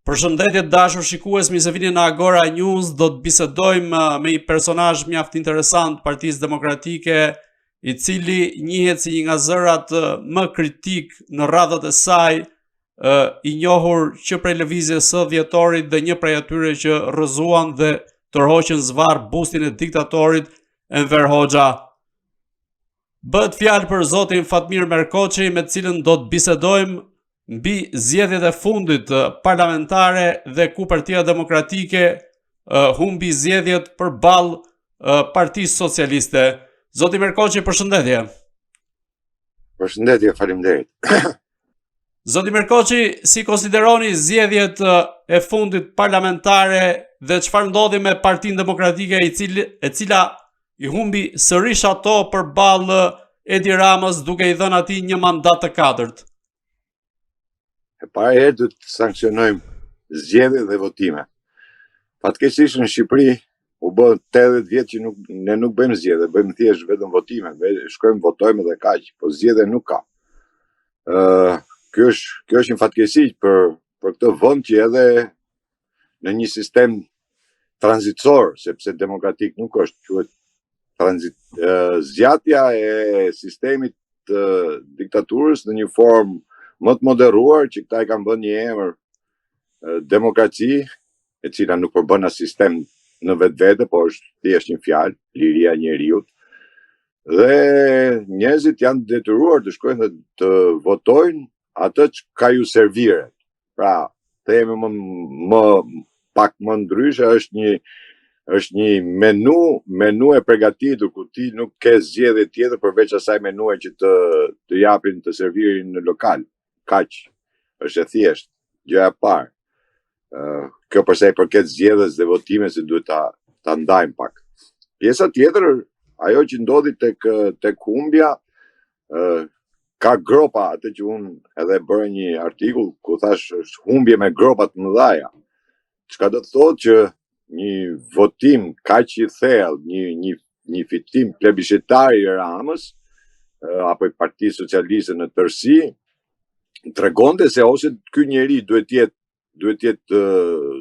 Përshëndetje dashur shikues, mirë se vini në Agora News. Do të bisedojmë me një personazh mjaft interesant të Partisë Demokratike, i cili njihet si një nga zërat më kritik në radhët e saj, i njohur që prej lëvizjes së dhjetorit dhe një prej atyre që rrëzuan dhe tërhoqën zvarr bustin e diktatorit Enver Hoxha. Bëhet fjalë për zotin Fatmir Merkoçi, me të cilën do të bisedojmë mbi zgjedhjet e fundit parlamentare dhe ku Partia Demokratike humbi zgjedhjet përballë Partisë Socialiste. Zoti Merkoçi, përshëndetje. Përshëndetje, faleminderit. Zoti Merkoçi, si konsideroni zgjedhjet e fundit parlamentare dhe çfarë ndodhi me Partinë Demokratike e cila i humbi sërish ato përballë Edi Ramës, duke i dhënë atij një mandat të katërt? E para herë do të sankcionojmë zgjedhje dhe votime. Fatkeqësisht në Shqipëri u bë 80 vjet që ne nuk bëjmë zgjedhje, bëjmë thjesht vetëm votime, shkojmë votojmë dhe kaq, po zgjedhje nuk ka. Kjo është një fatkeqësi për këtë vend që edhe në një sistem tranzitor, sepse demokratik nuk është, quhet zgjatja e sistemit të diktaturës në një formë më të moderuar, që këta i kanë bën një emër demokraci, e cila nuk përbën as sistem në vetvete, po është thjesht një fjalë, liria e njeriut. Dhe njerëzit janë detyruar të shkojnë dhe të votojnë atë që ka ju servire. Pra, themi pak më ndryshe, është një menu e përgatitur, ku ti nuk ke zgjedhje tjetër përveç asaj menue që të japin të servirin në lokal. Kaq, është e thjesht, gjëja e parë. Kjo përsa i përket zgjedhjes dhe votimes, se duhet ta ndajmë pak. Pjesa tjetër, ajo që ndodhi tek humbja, ka gropa, atë që unë edhe bëra një artikull ku thash është humbje me gropa të mëdha. Çka do të thotë që një votim kaq i thellë, një fitim plebiscitar i Ramës apo i Partisë Socialiste në tërësi, tregonte se ose ky njeri duhet jetë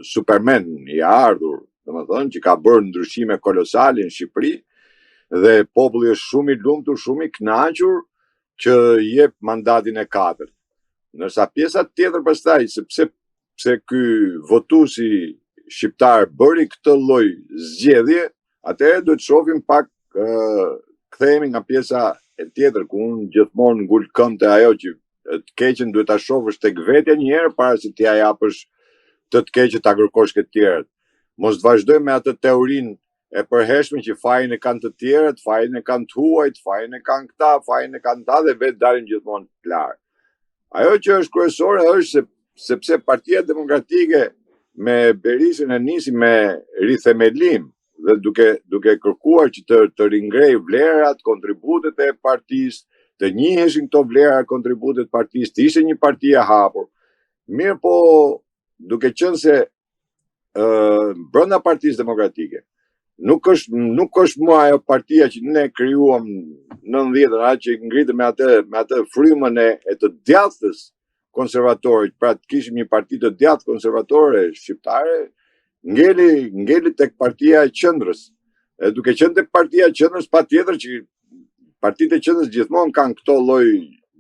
Superman i ardhur, domethënë që ka bërë ndryshime kolosale në Shqipëri, dhe populli është shumë i lumtur, shumë i kënaqur që jep mandatin e katërt. Ndërsa pjesa tjetër pastaj, sepse ky votuesi shqiptar bëri këtë lloj zgjedhje, atëherë duhet shohim pak, kthehemi nga pjesa e tjetër, ku unë gjithmonë ngul këmbë te ajo që të keqen duhet ta shohësh tek vetja një herë para se t'ia japësh të keqet ta kërkosh këtë tjerët. Mos të vazhdojmë me atë teorinë e përhershme që fajin e kanë të tjerët, fajin e kanë të huajt, fajin e kanë këta, fajin e kanë ta, dhe vetë dalin gjithmonë të larë. Ajo që është kryesore është sepse Partia Demokratike me Berishën e nisi me rithemelim dhe duke kërkuar që të ringrej vlerat, kontributet e partisë, të njiheshin këto vlera, kontributet partisë, të ishte një parti e hapur. Mirë po, duke qenë se brenda Partisë Demokratike nuk është më ajo partia që ne krijuam në 90-ën, që ngritëm me atë frymën e të djathtës konservatorit, pra të kishim një parti të djathtë konservatore shqiptare, ngeli tek Partia e Qendrës. Duke qenë tek Partia e Qendrës, patjetër që partitë e qendrës gjithmonë kanë këto lloj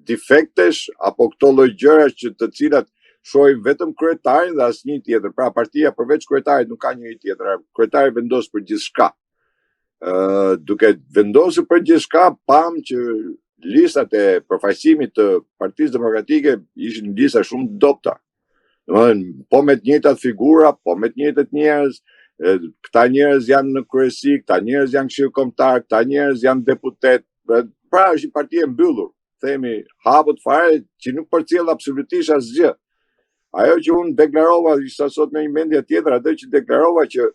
defektesh apo këto lloj gjërash që të cilat shohin vetëm kryetarin dhe asnjë tjetër. Pra partia përveç kryetarit nuk ka njëri tjetër. Kryetari vendos për gjithçka. Duke vendosur për gjithçka, pam që listat e përfaqësimit të Partisë Demokratike ishin lista shumë të dobta. Domethënë, po me të njëjtat figura, po me të njëjtat njerëz, këta njerëz janë në kryesi, këta njerëz janë këshill kombëtar, këta njerëz janë deputet. Pra është një parti e mbyllur, themi hapët fare, që nuk përcjell absolutisht asgjë. Ajo që unë deklarova ishte sot me një mendje tjetër, atë që deklarova që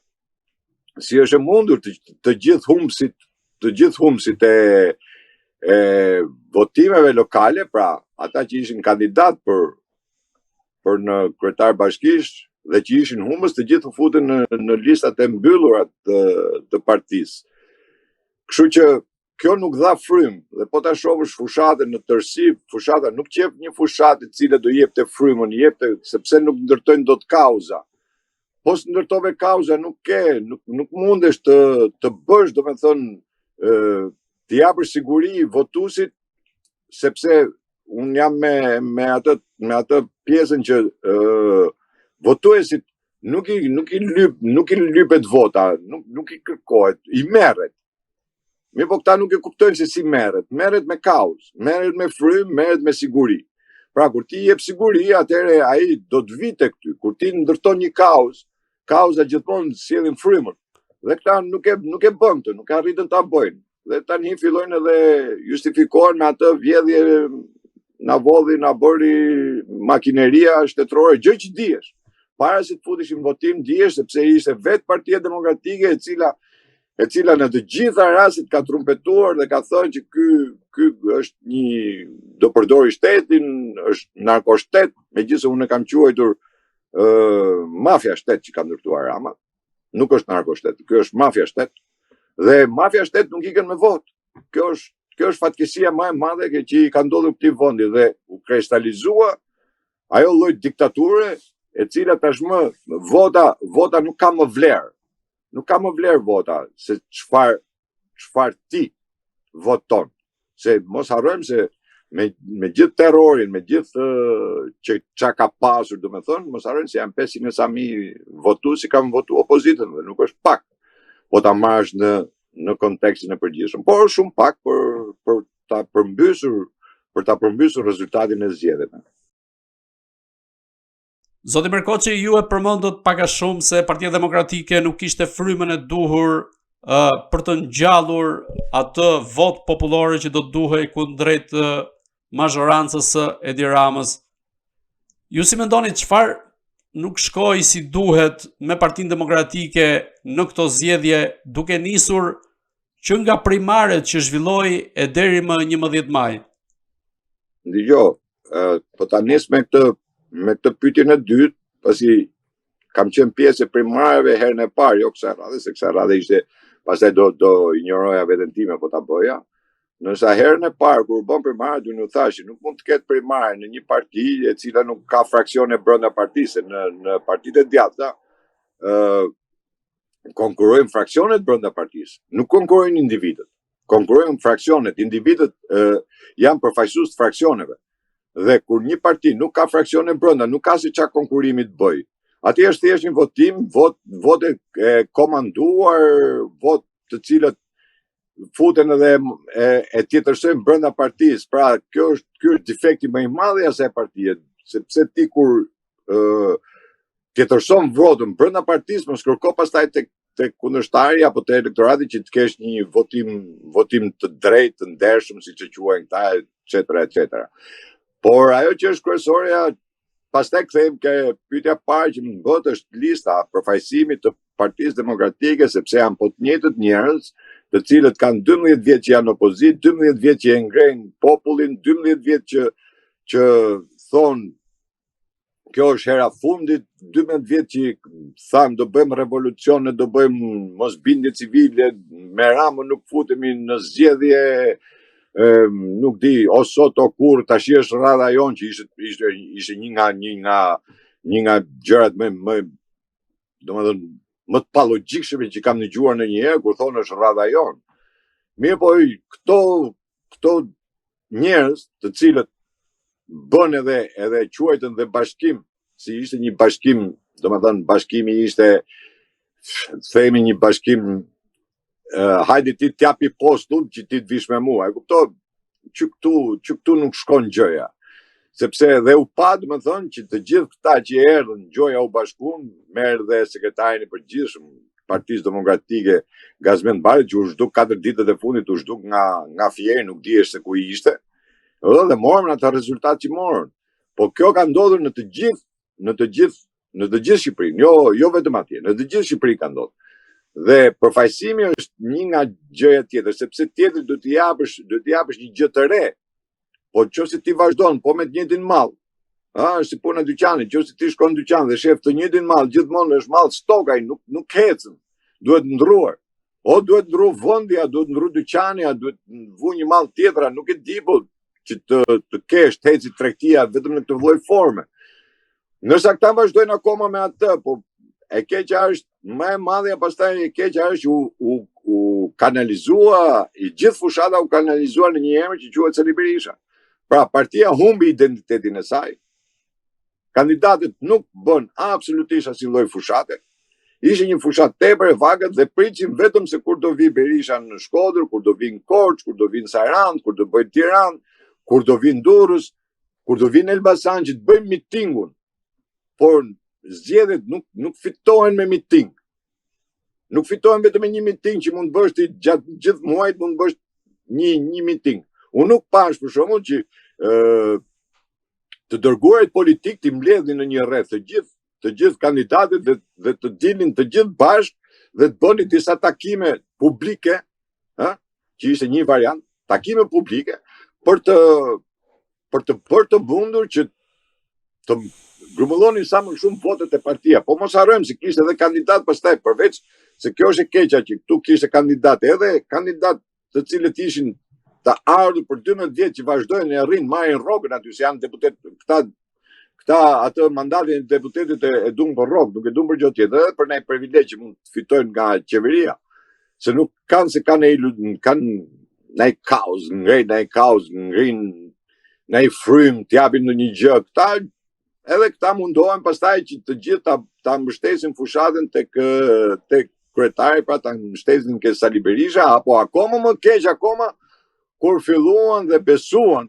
si është e mundur të gjithë humbësit e votimeve lokale, pra ata që ishin kandidat për në kryetar bashkish dhe që ishin humbës, të gjithë u futen në listat e mbyllura të partisë. Kështu që kjo nuk dha frym, dhe po ta shohësh fushatën në tërësi, fushata nuk qep një fushatë e cila do jepte frymën, sepse nuk ndërtojnë dot kauza. Po së ndërtove kauza nuk mundesh të bësh, do me thënë, të japësh siguri votuesit, sepse unë jam me atë pjesën që votuesit nuk i lypet vota, nuk i kërkohet, i merret. Mirë po këta nuk e kuptojnë se si merret. Merret me kauz, merret me frym, merret me siguri. Pra kur ti jep siguri, atëherë ai do të vi tek ty. Kur ti ndërton një kauza gjithmonë sjellin frymën. Dhe këta nuk e bën këtë, nuk arritën ta bëjnë. Dhe tani fillojnë edhe justifikohen me atë vjedhje na vodhi, na bëri makineria shtetërore, gjë që dihesh. Para se të futeshim votim, dihesh sepse ishte vetë Partia Demokratike e cila në të gjitha rastet ka trumpetuar dhe ka thënë që ky është do përdori shtetin, është narkoshtet, megjithëse unë e kam quajtur mafia shtet që ka ndërtuar Rama. Nuk është narkoshtet, kjo është mafia shtet. Dhe mafia shtet nuk ikën me votë. Kjo është fatkeqësia më e madhe që i ka ndodhur këtij vendi dhe u kristalizua ajo lloj diktature e cila tashmë vota nuk ka më vlerë. Nuk ka më vlerë vota, se çfarë ti voton. Se mos harrojmë se me gjithë terrorin, me gjithë çka ka pasur, do me thonë, mos harrojmë se janë 500 sa mijë votues që kanë votuar opozitën dhe nuk është pak. Po ta marrësh në kontekstin e përgjithshëm, por është shumë pak për ta përmbysur rezultatin e zgjedhjeve. Zoti Merkoçi, ju e përmendët pak a shumë se Partia Demokratike nuk kishte frymën e duhur për të ngjallur atë vot popullore që do të duhej kundrejt mazhorancës së Edi Ramës. Ju si mendoni çfarë nuk shkoi si duhet me Partinë Demokratike në këto zgjedhje, duke nisur që nga primaret që zhvilloi e deri më 11 maj? Dgjoj, po ta nis me këtë pyetjen e dytë, pasi kam qenë pjesë e primareve herën e parë, jo kësaj radhe, se kësaj radhe ishte, pastaj do injoroja veten time po ta bëja. Nësa herën e parë kur bën primare, do në thashë, nuk mund të ketë primare në një parti e cila nuk ka fraksione brenda partisë. Në partitë e djatha konkurrojnë fraksionet brenda partisë, nuk konkurrojnë individët. Konkurrojnë fraksionet, individët janë përfaqësues të fraksioneve. Dhe kur një parti nuk ka fraksione brenda, nuk ka se çka konkurrimi të bëj. Aty është thjesht një votim, vote e komanduar, vot të cilët futen edhe e tjetërsojnë brenda partisë. Pra, ky është defekti më i madh i asaj partie, sepse ti kur tjetërson votën brenda partisë, mos kërko pastaj tek kundërshtari apo te elektorati që të kesh një votim të drejtë, të ndershëm, siç e quajnë këta, etc. Por ajo që është kryesorja, pastaj kthehemi ke pyetja e parë që më bët është lista përfaqësimit të Partisë Demokratike, sepse janë po të njëjtët njerëz, të cilët kanë 12 vjet që janë opozitë, 12 vjet që e ngrejnë popullin, 12 vjet që thonë kjo është hera fundit, 12 vjet që thamë do bëjmë revolucione, do bëjmë mosbindje civile, me Ramën nuk futemi në zgjedhje, nuk di, o sot o kur, tash është rradha jon që ishte një nga gjërat domethënë më të palogjikshme që kam dëgjuar ndonjëherë kur thonë është rradha jon. Mirë po këto njerëz të cilët bën edhe quajtën dhe bashkim, si ishte një bashkim, domethënë bashkimi ishte, themi një bashkim, hajde ti t'japi postun që ti të vish me mua. E kuptoj që këtu nuk shkon gjëja. Sepse dhe u pa, domethënë, që të gjithë këta që erdhën, gjoja u bashkuan, merr dhe sekretarin e përgjithshëm Partisë Demokratike Gazmend Bari, që u zhduk 4 ditët e fundit, u zhduk nga fieri, nuk dihesh se ku i ishte. Dhe morën ata rezultat që morën. Po kjo ka ndodhur në të gjithë Shqipërinë, jo vetëm atje, në të gjithë Shqipërinë ka ndodhur. Dhe përfaqësimi është një nga gjëja tjetër, sepse tjetër do t'i japësh një gjë të re. Po nëse ti vazhdon po me të njëjtin mall, është si puna e dyqanit, nëse ti shkon në dyqan dhe shef të njëjtin mall, gjithmonë është mall stok, ai nuk ecën. Duhet ndrruar. o duhet ndru vendi, a duhet ndru dyqani, a duhet vu një mall tjetër, nuk e di, po që të kesh heci tregtia vetëm në këtë lloj forme. Nësa këta vazhdojnë akoma me atë, po e keqja është më e madhe, pastaj e keqja është u kanalizua, i gjithë fushata u kanalizua në një emër që quhet Sali Berisha. Pra, partia humbi identitetin e saj. Kandidatët nuk bën absolutisht asnjë lloj fushate. Ishte një fushat tepër e vagët dhe prisim vetëm se kur do vi Berisha në Shkodër, kur do vi në Korçë, kur do vi në Sarandë, kur do bëjë Tiranë, kur do vi në Durrës, kur do vi në Elbasan që të bëjmë mitingun. Por zgjedhjet nuk fitohen me miting. Nuk fitohen vetëm me një miting që mund bësh ti gjatë gjithë muajit, mund bësh një miting. Unë nuk pash për shembull që të dërguarit politik të mbledhin në një rreth të gjithë kandidatët dhe të dilnin të gjithë bashkë dhe të bënin disa takime publike, që ishte një variant, takime publike për të mundur që të grumbullonin sa më shumë votet e partia. Po mos harrojmë se kishte edhe kandidat pastaj, përveç se kjo është e keqja që këtu kishte kandidat, edhe kandidat të cilët ishin të ardhur për 12 vjet që vazhdojnë e arrin marrin rrogën aty se janë deputet, këta atë mandatin e deputetit e duan për rrogë, nuk e duan për gjë tjetër, edhe për ndaj privilegj që mund të fitojnë nga qeveria. Se nuk kanë se kanë ndaj kauz, ngrin ndaj frym, të japin ndonjë gjë. Këta mundohen pastaj që të gjithë ta mbështesin fushatën tek kryetari, pra ta mbështesin ke Sali Berisha, apo akoma më keq akoma kur filluan dhe besuan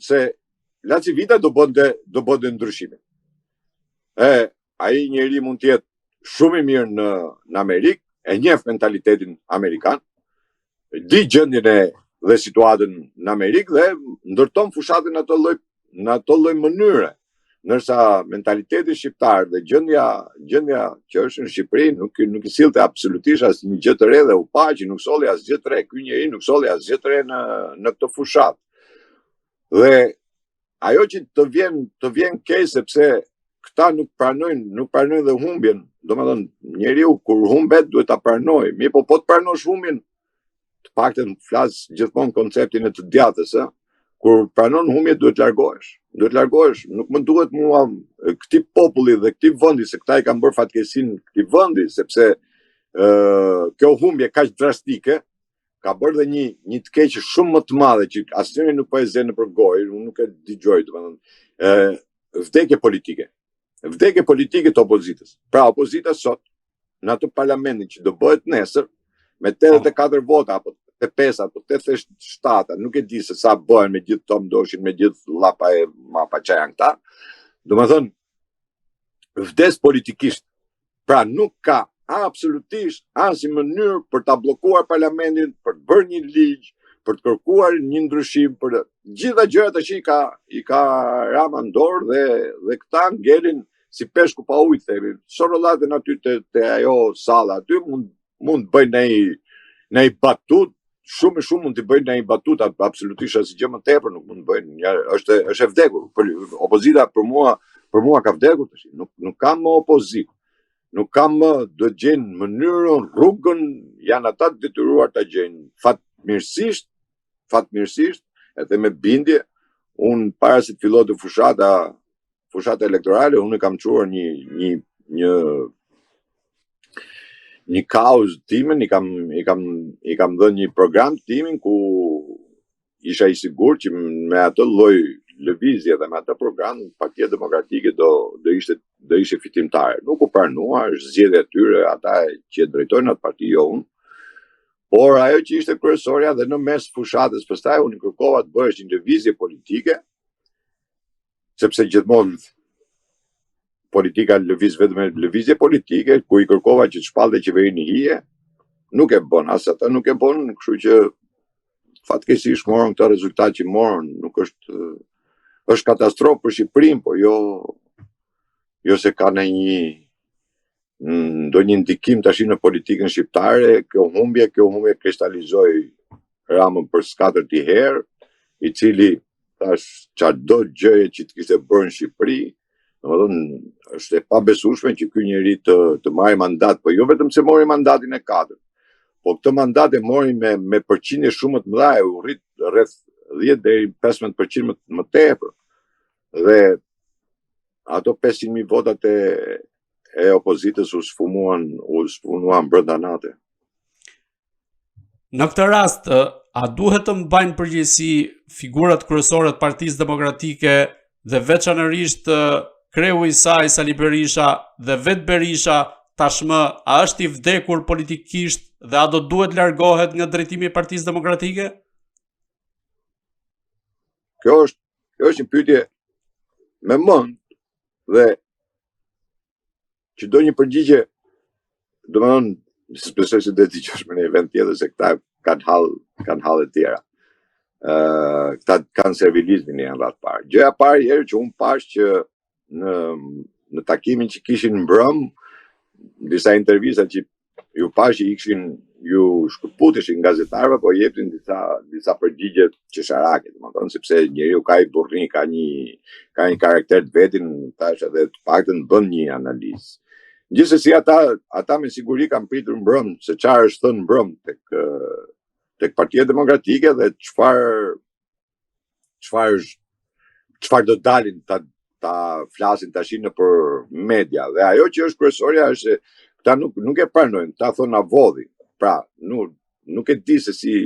se Laci Vita do bënte ndryshime. Ai njeri mund të jetë shumë i mirë në Amerikë, e njeh mentalitetin amerikan, di gjendjen dhe situatën në Amerikë dhe ndërton fushatën në ato lloj mënyre. Ndërsa mentaliteti shqiptar dhe gjendja që është në Shqipëri nuk i sillte absolutisht asnjë gjë të re dhe u pa që nuk solli asgjë të re. Ky njeri nuk solli asgjë të re në këtë fushat. Dhe ajo që të vjen keq sepse këta nuk pranojnë dhe humbjen. Domethënë, njeriu kur humbet duhet ta pranojë. Mirë, po të pranosh humbjen, të paktën flas gjithmonë konceptin e të djathtës, kur pranon humbje duhet largohesh. Nuk më duhet mua këtij populli dhe këtij vendi, se këta i kanë bërë fatkeqësinë këtij vendi, sepse kjo humbje kaq drastike ka bërë dhe një të keqë shumë më të madhe që asnjëri nuk po e zë nëpër gojë, unë nuk e dëgjoj, domethënë, vdekje politike të opozitës. Pra opozita sot në atë parlamentin që do bëhet nesër me 84 vota apo 85 apo 87, nuk e di se sa bëhen me gjithë Tom Doshin, me gjithë llapa e mapa që janë këta. Domethënë, vdes politikisht. Pra nuk ka absolutisht asnjë mënyrë për ta bllokuar parlamentin, për të bërë një ligj, për të kërkuar një ndryshim, për gjitha gjërat tash i ka Rama në dorë dhe këta ngelin si peshku pa ujë, themi. Sorollatën aty te ajo salla aty mund të bëjnë një batut, shumë mund të bëjnë një batut, absolutisht asnjë gjë më tepër nuk mund të bëjnë. Është e vdekur. Opozita për mua ka vdekur tash. Nuk kam më opozitë. Nuk kam më, do të gjenë mënyrën, rrugën, janë ata të detyruar ta gjejnë. Fatmirësisht, edhe me bindje, unë para se të fillote fushata elektorale, unë kam çuar një kauz timin, i kam dhënë një program timin ku isha i sigurt që me atë lloj lëvizje dhe me atë program Partia Demokratike do ishte fitimtare. Nuk u pranua, është zgjedhja e tyre, ata që drejtojnë atë parti, jo unë. Por ajo që ishte kryesorja dhe në mes fushatës pastaj unë kërkova të bëhesh një lëvizje politike, sepse gjithmonë politika lëviz vetëm me lëvizje politike, ku i kërkova që të shpallte qeverinë hije, nuk e bën, as ata nuk e bën, kështu që fatkeqësisht morën këtë rezultat që morën, nuk është katastrofë për Shqipërinë, po jo se ka ndonjë ndikim tash në politikën shqiptare. Kjo humbje kristalizoi Ramën për 4 herë, i cili tash çdo gjëje që të kishte bërë në Shqipëri Domethënë është e pabesueshme që ky njeri të marrë mandat, po jo vetëm se mori mandatin e 4, po këtë mandat e mori me përqindje shumë të mëdha, u rrit rreth 10 deri 15% më tepër. Dhe ato 500.000 votat e opozitës u sfumuan brenda natë. Në këtë rast, a duhet të mbajnë përgjegjësi figurat kryesore të Partisë Demokratike dhe veçanërisht kreu i saj Sali Berisha dhe vetë Berisha tashmë, a është i vdekur politikisht dhe a do duhet largohet nga drejtimi i Partisë Demokratike? Kjo është një pyetje me mend dhe që do një përgjigje, domethënë besoj se do të dëgjosh në një event tjetër se këta kanë hall të tjera. Këta kanë servilizmin e janë ratë parë. Gjëja parë herë që unë pash që në takimin që kishin mbrëm, disa intervista që ju pash që ju shkëputeshin gazetarëve, po jepnin disa përgjigje qesharake, domethënë sepse njeriu ka i burrni, ka një karakter të vetin, tash edhe të paktën bën një analizë. Gjithsesi ata me siguri kanë pritur mbrëm se çfarë është thënë mbrëm tek Partia Demokratike dhe çfarë do dalin ta flasin tash nëpër media. Dhe ajo që është kryesorja është se këta nuk e pranojnë, ta thonë avodhi. Pra, nuk e di se si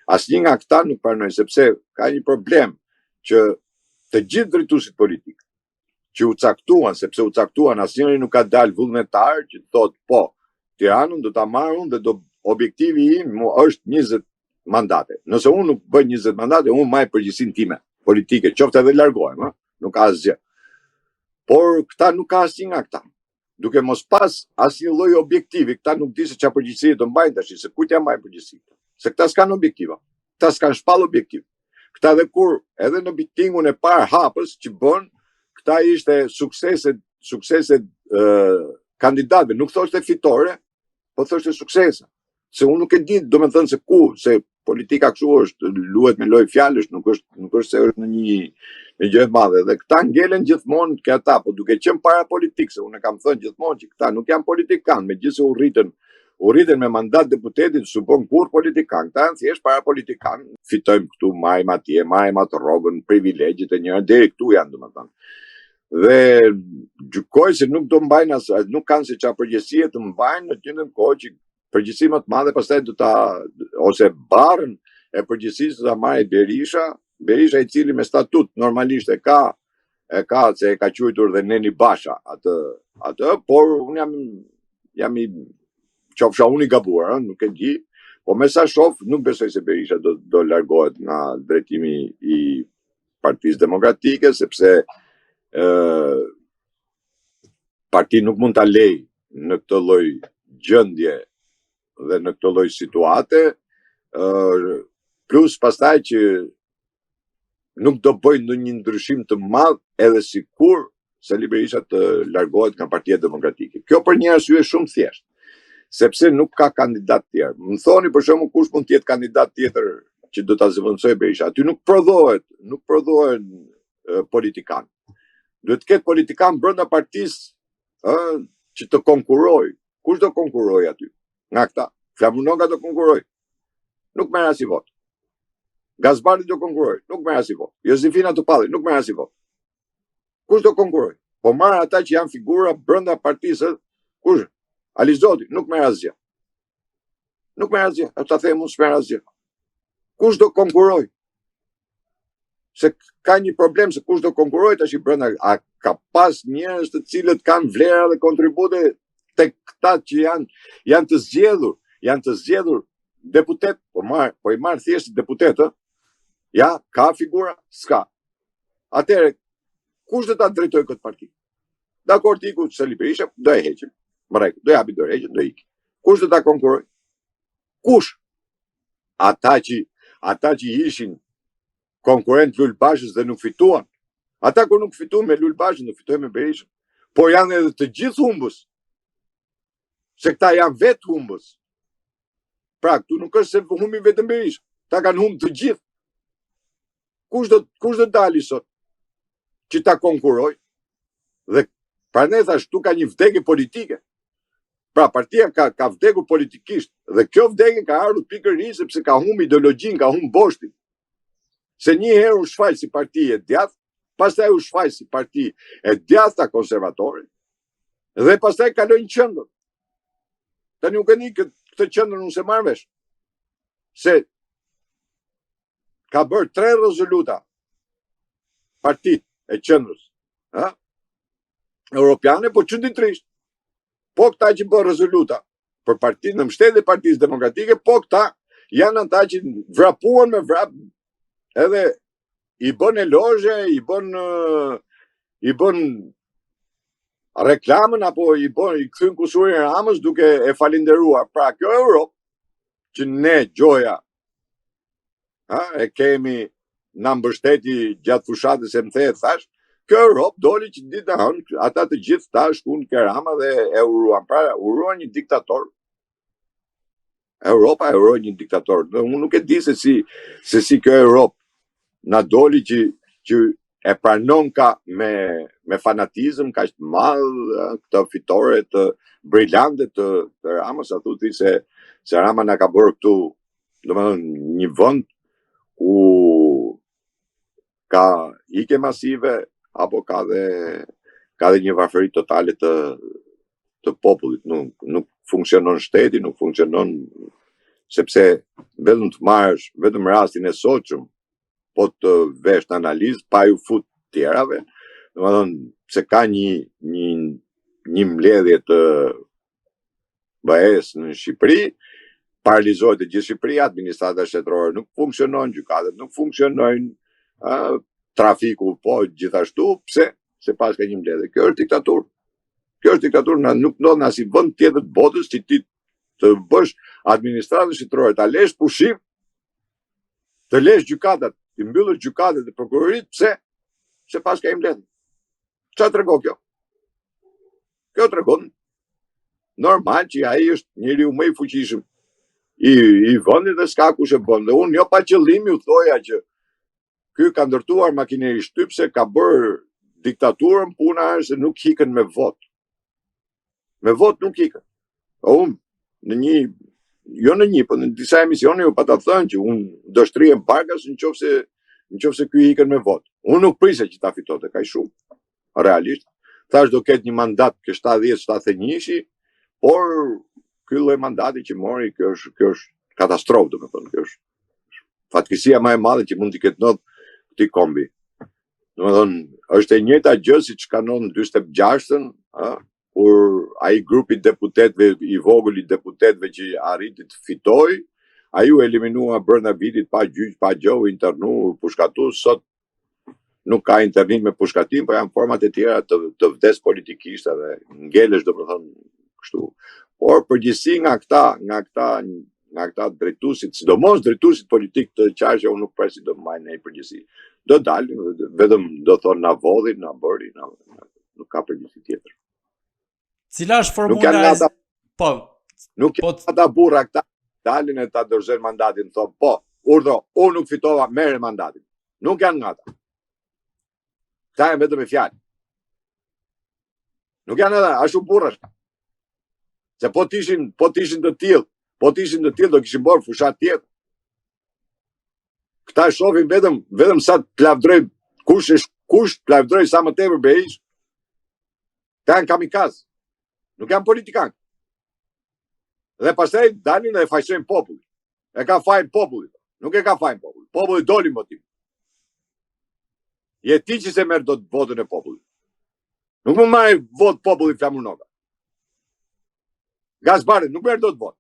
asnjë nga këta nuk pranojnë, sepse ka një problem që të gjithë drejtuesit politik që u caktuan, sepse u caktuan, asnjëri nuk ka dalë vullnetar që thotë po, Tiranën do ta marr unë dhe objektivi im është 20 mandate. Nëse unë nuk bëj 20 mandate, unë maj përgjegjësinë time politike, qoftë edhe largohem, nuk ka asgjë. Por këta nuk ka asnjë nga këta. Duke mos pas asnjë lloj objektivi, këta nuk di se çfarë përgjegjësie do mbajnë tash, se kujt ja mbajnë përgjegjësinë. Se këta s'kan objektiva. Këta s'kan shpall objektiv. Këta edhe në mitingun e parë hapës që bën, këta ishte sukseset kandidatëve, nuk thoshte fitore, po thoshte suksese. Se unë nuk e di, do me thënë se politika kështu është, luhet me lojë fjalësh, nuk është se është në një gjë e madhe. Dhe këta ngelen gjithmonë këta, po duke qenë para politikë, se unë e kam thënë gjithmonë që këta nuk janë politikanë, megjithëse u rritën me mandat deputetit, supon kur politikanë, këta janë thjesht para politikanë, fitojmë këtu, marrim atje, marrim atë rrogën, privilegjit e njëra deri këtu janë, domethënë. Dhe gjykoj se nuk do mbajnë nuk kanë se çfarë përgjegjësie të mbajnë në të njëjtën kohë që përgjegjësi më të madhe pastaj ose barrën e përgjegjësisë do ta marrë Berisha i cili me statut normalisht e ka se e ka quajtur dhe Neni Basha atë, por unë jam i qofsha unë i gabuar, nuk e di, po me sa shoh nuk besoj se Berisha do largohet nga drejtimi i Partisë Demokratike, sepse parti nuk mund ta lej në këtë lloj gjendje dhe në këtë lloj situate, plus pastaj që nuk do bëjnë ndonjë ndryshim të madh edhe sikur Sali Berisha të largohet nga Partia Demokratike. Kjo për një arsye shumë thjeshtë, sepse nuk ka kandidat tjerë. Më thoni për shembull kush mund të jetë kandidat tjetër që do ta zëvendësojë Berisha. Aty nuk prodhohen politikanë. Duhet të ketë politikan brenda partisë që të konkurrojë. Kush do konkurrojë aty? Nga këta. Flamunoga do konkurrojë. Nuk merr asnjë vot. Gazbari do konkurrojë. Nuk merr asnjë vot. Josefina Topalli nuk merr asnjë vot. Kush do konkurrojë? Po marr ata që janë figura brenda partisë. Kush? Alizoti nuk merr asgjë. Nuk merr asgjë. Ata them unë s'merr asgjë. Kush do konkurrojë? Se ka një problem se kush do konkurrojë tash i brenda, a ka pas njerëz të cilët kanë vlera dhe kontribute tek këta që janë të zgjedhur deputet, po i marr thjesht deputet, ja, ka figura, s'ka. Atëherë, kush do ta drejtojë këtë parti? Dakor, ti ku Sali Berisha do e heqim. Do japi dorë, do iki. Kush do ta konkurrojë? Kush? Ata që ishin konkurrent Lul Bashës dhe nuk fituan. Ata kur nuk fituan me Lul Bashën, nuk fituan me Berishën. Por janë edhe të gjithë humbës. Se këta janë vetë humbës. Pra, këtu nuk është se humbi vetëm Berisha. Ta kanë humbë të gjithë. Kush do dali sot që ta konkurroj? Dhe prandaj thash, tu ka një vdekje politike. Pra partia ka vdekur politikisht dhe kjo vdekje ka ardhur pikërisht sepse ka humb ideologjin, ka humb boshtin. Se një herë u shfaq si parti e djathtë, pastaj u shfaq si parti e djathta konservatore dhe pastaj kaloi në qendër. Tani nuk e di këtë qendër unë se marr vesh. Se ka bërë 3 rezoluta partit e qendrës, europiane, po çuditërisht. Po këta që bërë rezoluta për partitë në mbështetje të Partisë Demokratike, po këta janë ata që vrapuan me vrap edhe i bën elozhe, i bën reklamën apo i kthyn kusurin Ramës duke e falenderuar. Pra kjo Europë që ne gjoja e kemi na mbështeti gjatë fushatës e më the thash, kjo Europë doli që ditë hënë, ata të gjithë ta shkuan ke Rama dhe e uruan. Pra uruan një diktator. Europa e uruan një diktator. Unë nuk e di se si kjo Europë na doli që e pranon ka me fanatizëm kaq të madh këtë fitore të brillante të Ramës, a thuti se Rama na ka bërë këtu, domethënë një vend ku ka ike masive apo ka dhe një varfëri totale të popullit. Nuk funksionon shteti, nuk funksionon, sepse vetëm të marrësh vetëm rastin e sotshëm, po të vesh në analizë pa ju fut tjerave, domethënë se ka një mbledhje të BE-s në Shqipëri, paralizohet e gjithë Shqipëria, administrata shtetërore nuk funksionon, gjykatat nuk funksionojnë, trafiku po gjithashtu, pse? Se pas ka një mbledhje. Kjo është diktaturë. Kjo është diktaturë, nuk ndodh në asnjë vend tjetër të botës që ti të bësh administratën shtetërore, ta lesh pushim, të lesh gjykatat, të mbyllësh gjykatat e prokurorit, pse? Se pas ka një mbledhje. Çfarë tregon kjo? Kjo tregon normal që ai është njeriu më i fuqishëm i vendit dhe s'ka kush e bën. Dhe unë jo pa qëllim ju thoja që ky ka ndërtuar makineri shtypse, ka bërë diktaturën, puna është se nuk hikën me vot. Me vot nuk hikën. Unë po në disa emisione ju pata thënë që unë do shtrihem Barkas nëse ky hikën me vot. Unë nuk prisja që ta fitote kaq shumë. Realisht, thash do ketë një mandat ke 70-71, por ky lloj mandati që mori, kjo është katastrofë, domethënë, kjo është fatkeqësia më e madhe që mund t'i ketë ndodhur këtij kombi. Domethënë, është e njëjta gjë siç kanon 46-ën, kur ai grupi deputetëve i vogël i deputetëve që arriti të fitojë, ai u eliminua brenda vitit pa gjyq, pa gjë, u internu, pushkatu. Sot nuk ka internim me pushkatim, por janë format e tjera të vdes politikisht edhe ngelesh, domethënë kështu. Por përgjithësi nga këta drejtuesit, sidomos drejtuesit politik të qarqe, unë nuk pres si do marrin në përgjithësi. Do dalin, vetëm do thonë na vodhin, na bëri, nuk ka përgjithësi tjetër. Cila është formula? Po. Nuk janë ata burra këta dalin e ta dorëzojnë mandatin, thonë, po, urdhro, unë nuk fitova, merre mandatin. Nuk janë nga ata. Këta janë vetëm me fjalë. Nuk janë ata, ashtu burrash. Se po t'ishin të tillë, do kishin bërë fushat tjetër. Këta shohin vetëm sa të lavdroj, kush të lavdroj sa më tepër Berisha. Këta janë kamikaz. Nuk janë politikanë. Dhe pastaj dalin dhe fajsojnë popullin. E ka fajin popullit. Nuk e ka fajin popullit. Populli doli motiv. Je ti që se merr dot votën e popullit. Nuk më marrë vot populli Flamurnoka. Gazbari nuk merr dot vot.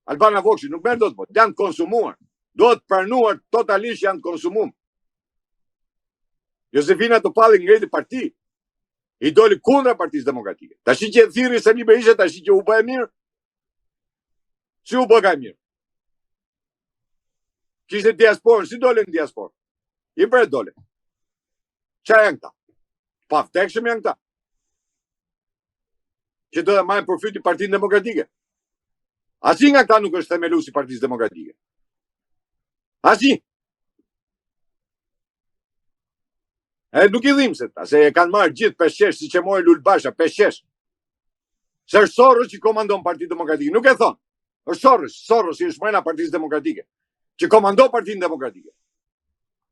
Albana Vokshi nuk merr dot vot. Janë konsumuar. Duhet pranuar totalisht janë konsumuar. Josefina Topalli ngreti parti. I doli kundra Partisë Demokratike. Tash që e thirrri Sali Berisha, tash që u bë e mirë. Si u bë ka mirë? Kishte diasporën, si dole në diasporë? I bre dole. Qa janë këta? Pa vdekshëm janë këta. Që do dhe majnë përfyti Partinë Demokratike. Asi nga këta nuk është themeluesi Partisë Demokratike. Asi. Nuk I dhim se ta, se e kanë marrë gjithë peshesh, si që mori Lulbasha, peshesh. Se është Soros që komandon Partinë Demokratike. Nuk e thonë. Është Soros I është mrena Partisë Demokratike, që komandon Partinë Demokratike.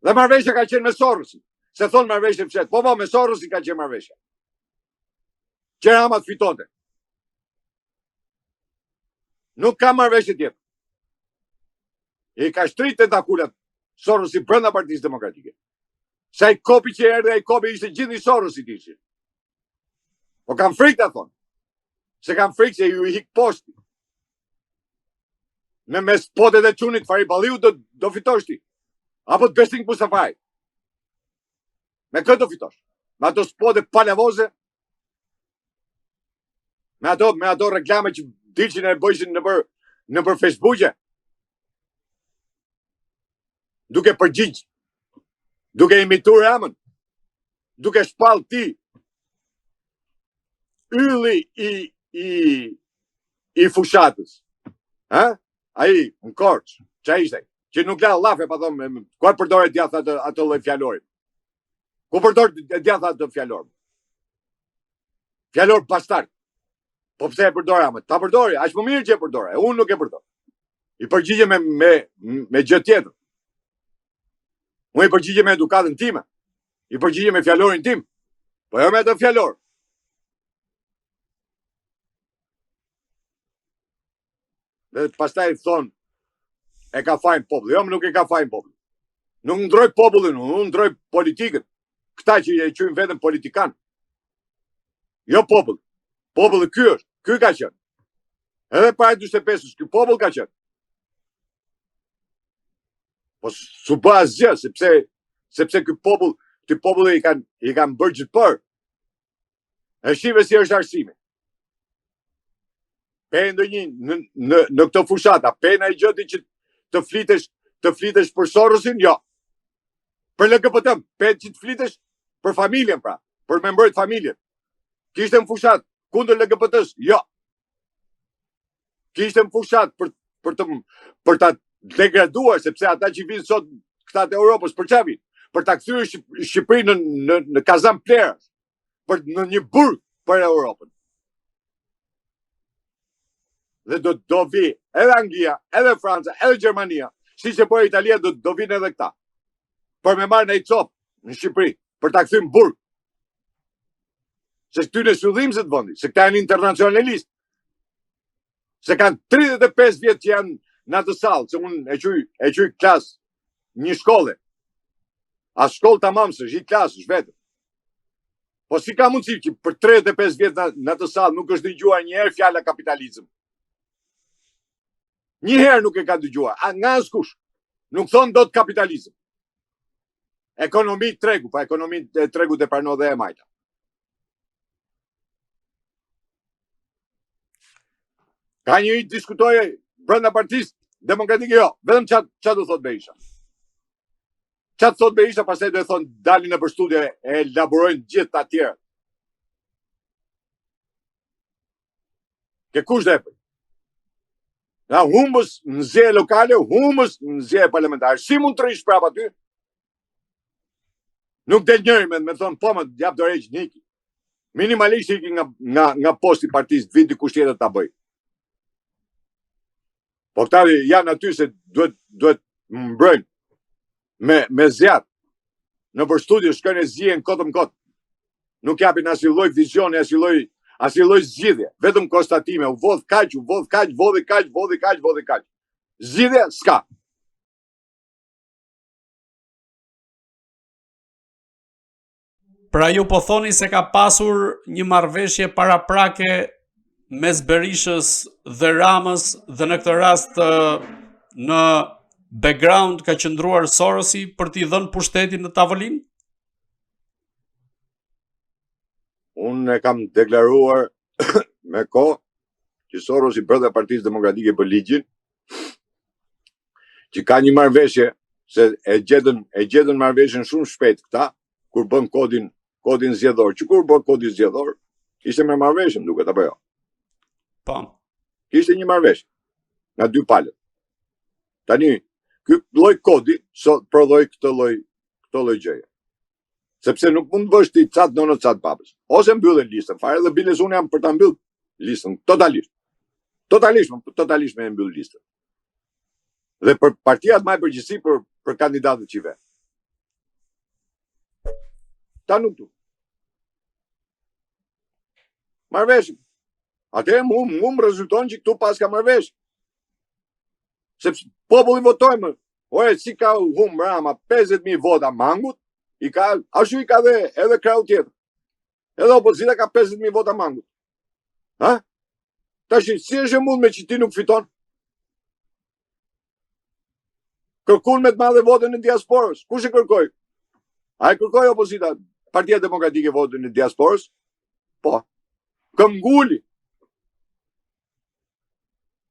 Dhe marrëveshja ka qenë me Sorosin. Se thonë marrëveshje fshet. Po, me Sorosin ka qenë marrëveshja. Që Rama të fitonte. Nuk ka marrëveshje tjetër. I ka shtrit tentakulat Sorosi brenda Partisë Demokratike. Sa I kopi që erdhe, ai kopi ishte gjithë I Sorosit ishin. Po kam frikë ta thonë. Se kam frikë se ju I hik poshti. Me spotet e çunit Fari Balliu do fitosh ti. Apo të Besting Pusafaj. Me këtë do fitosh. Me ato spotet palavoze. Me ato reklame që dilçin e bëjshin në për Facebook-e. Duke përgjigj. Duke imituar Ramën. Duke shpall ti. Ylli I fushatës. Ai, në Korç, që ishte, që nuk la lafe, pa thonë, ku përdore djathë atë lloj fjalorit? Ku përdore djathë atë fjalorit? Fjalor bastard. Po pse e përdore Ramën? Ta përdore, aq më mirë që e përdore, unë nuk e përdore. I përgjigje me gjë tjetër. Unë I përgjigje me edukatën time. I përgjigje me fjalorin tim. Po jo me atë fjalor. Dhe pastaj thonë, e ka fajin populli. Jo, nuk e ka fajin populli. Nuk ndroj popullin, unë ndroj politikën. Këta që I quajnë veten politikan. Jo popull. Populli ky është, ky ka qenë. Edhe para 45-s, ky popull ka qenë. Po s'u bë asgjë, sepse ky populli I kanë bërë gjithë për. E shive si është arsimi. Pe ndonjë në këto fushata, pe në gjëti që të flitesh për Sorosin, jo. Për LGBT, pe që të flitesh për familjen, pra, për me mbrojt familjen. Kishte në fushat kundër LGBT-s, jo. Kishte në fushat për ta degraduar, sepse ata që vinë sot këta të Europës, për çfarë vinë? Për ta kthyer Shqipërinë në kazan plerës, për në një burg për Europën. Dhe do vi edhe Anglia, edhe Franca, edhe Gjermania, si që po Italia do vinë edhe këta. Për me marrë në I copë në Shqipëri, për ta kthyer burg. Se këtyne sudhim se të vendi, se këta janë internacionalistë. Se kanë 35 vjetë që janë në atë sallë, se unë e quj klasë një shkolle. A shkollë të mamësë, është I klasë, është vetë. Po si ka mundësi që për 35 vjetë në atë sallë nuk është dëgjuar njëherë fjala kapitalizëm. Njëherë nuk e ka dëgjuar, nga askush. Nuk thonë do të kapitalizëm. Ekonomi tregu, pa ekonomi tregu të prano dhe e majta. Ka një I diskutoje brenda Partisë Demokratike, jo, vetëm qa do thot Berisha. Qa të thot Berisha, pastaj do e thonë dalin në për studje e elaborojnë gjithë të atjerë. Ke kush dhe e për? Ja, humbës në zje lokale, humbës në zje parlamentare. Si mund të rish prap aty? Nuk del njëri me thonë, po më jap do reqë Niki. Minimalisht iki nga posti Partisë, viti kush tjetër ta bëj. Po këta janë aty se duhet mbrojnë me zjatë. Në për studio shkojnë e zjen kotëm kotë. Nuk japin as I lloj vizioni, as I lloj zgjidhje. Vetëm konstatime, u vodh kaq, vodhi kaq. Zgjidhje s'ka. Pra ju po thoni se ka pasur një marrëveshje paraprake mes Berishës dhe Ramës dhe në këtë rast në background ka qëndruar Sorosi për t'i dhënë pushtetin në tavolinë? Unë e kam deklaruar me kohë që Sorosi brenda Partisë Demokratike për ligjin, që ka një marrëveshje, se e gjetën marrëveshjen shumë shpejt këta, kur bën kodin zgjedhor. Që kur bën kodin zgjedhor, ishte me marrëveshje, duket apo jo? Po. Kishte një marrëveshje nga dy palët. Tani, ky lloj kodi sot prodhoi këtë lloj gjëje. Sepse nuk mund të bësh ti çat nono çat babës. Ose mbyllën listën fare dhe biles unë jam për ta mbyll listën totalisht. Totalisht me mbyll listën. Dhe për partia të marrë përgjegjësi për kandidatët që vet. Ta nuk du. Marrveshje. Atëherë mu më rezulton që këtu pas ka marrveshje. Sepse populli votoi më. Ore, si ka humbur Rama 50.000 vota mangut, ashtu i ka dhe edhe krau tjetër. Edhe opozita ka 50.000 vota mangut. Ha? Tash si është mund me që ti nuk fiton? Kërkun me të madhe votën e diasporës. Kush e kërkoi? A e kërkoi opozita, Partia Demokratike votën e diasporës? Po. Këmguli.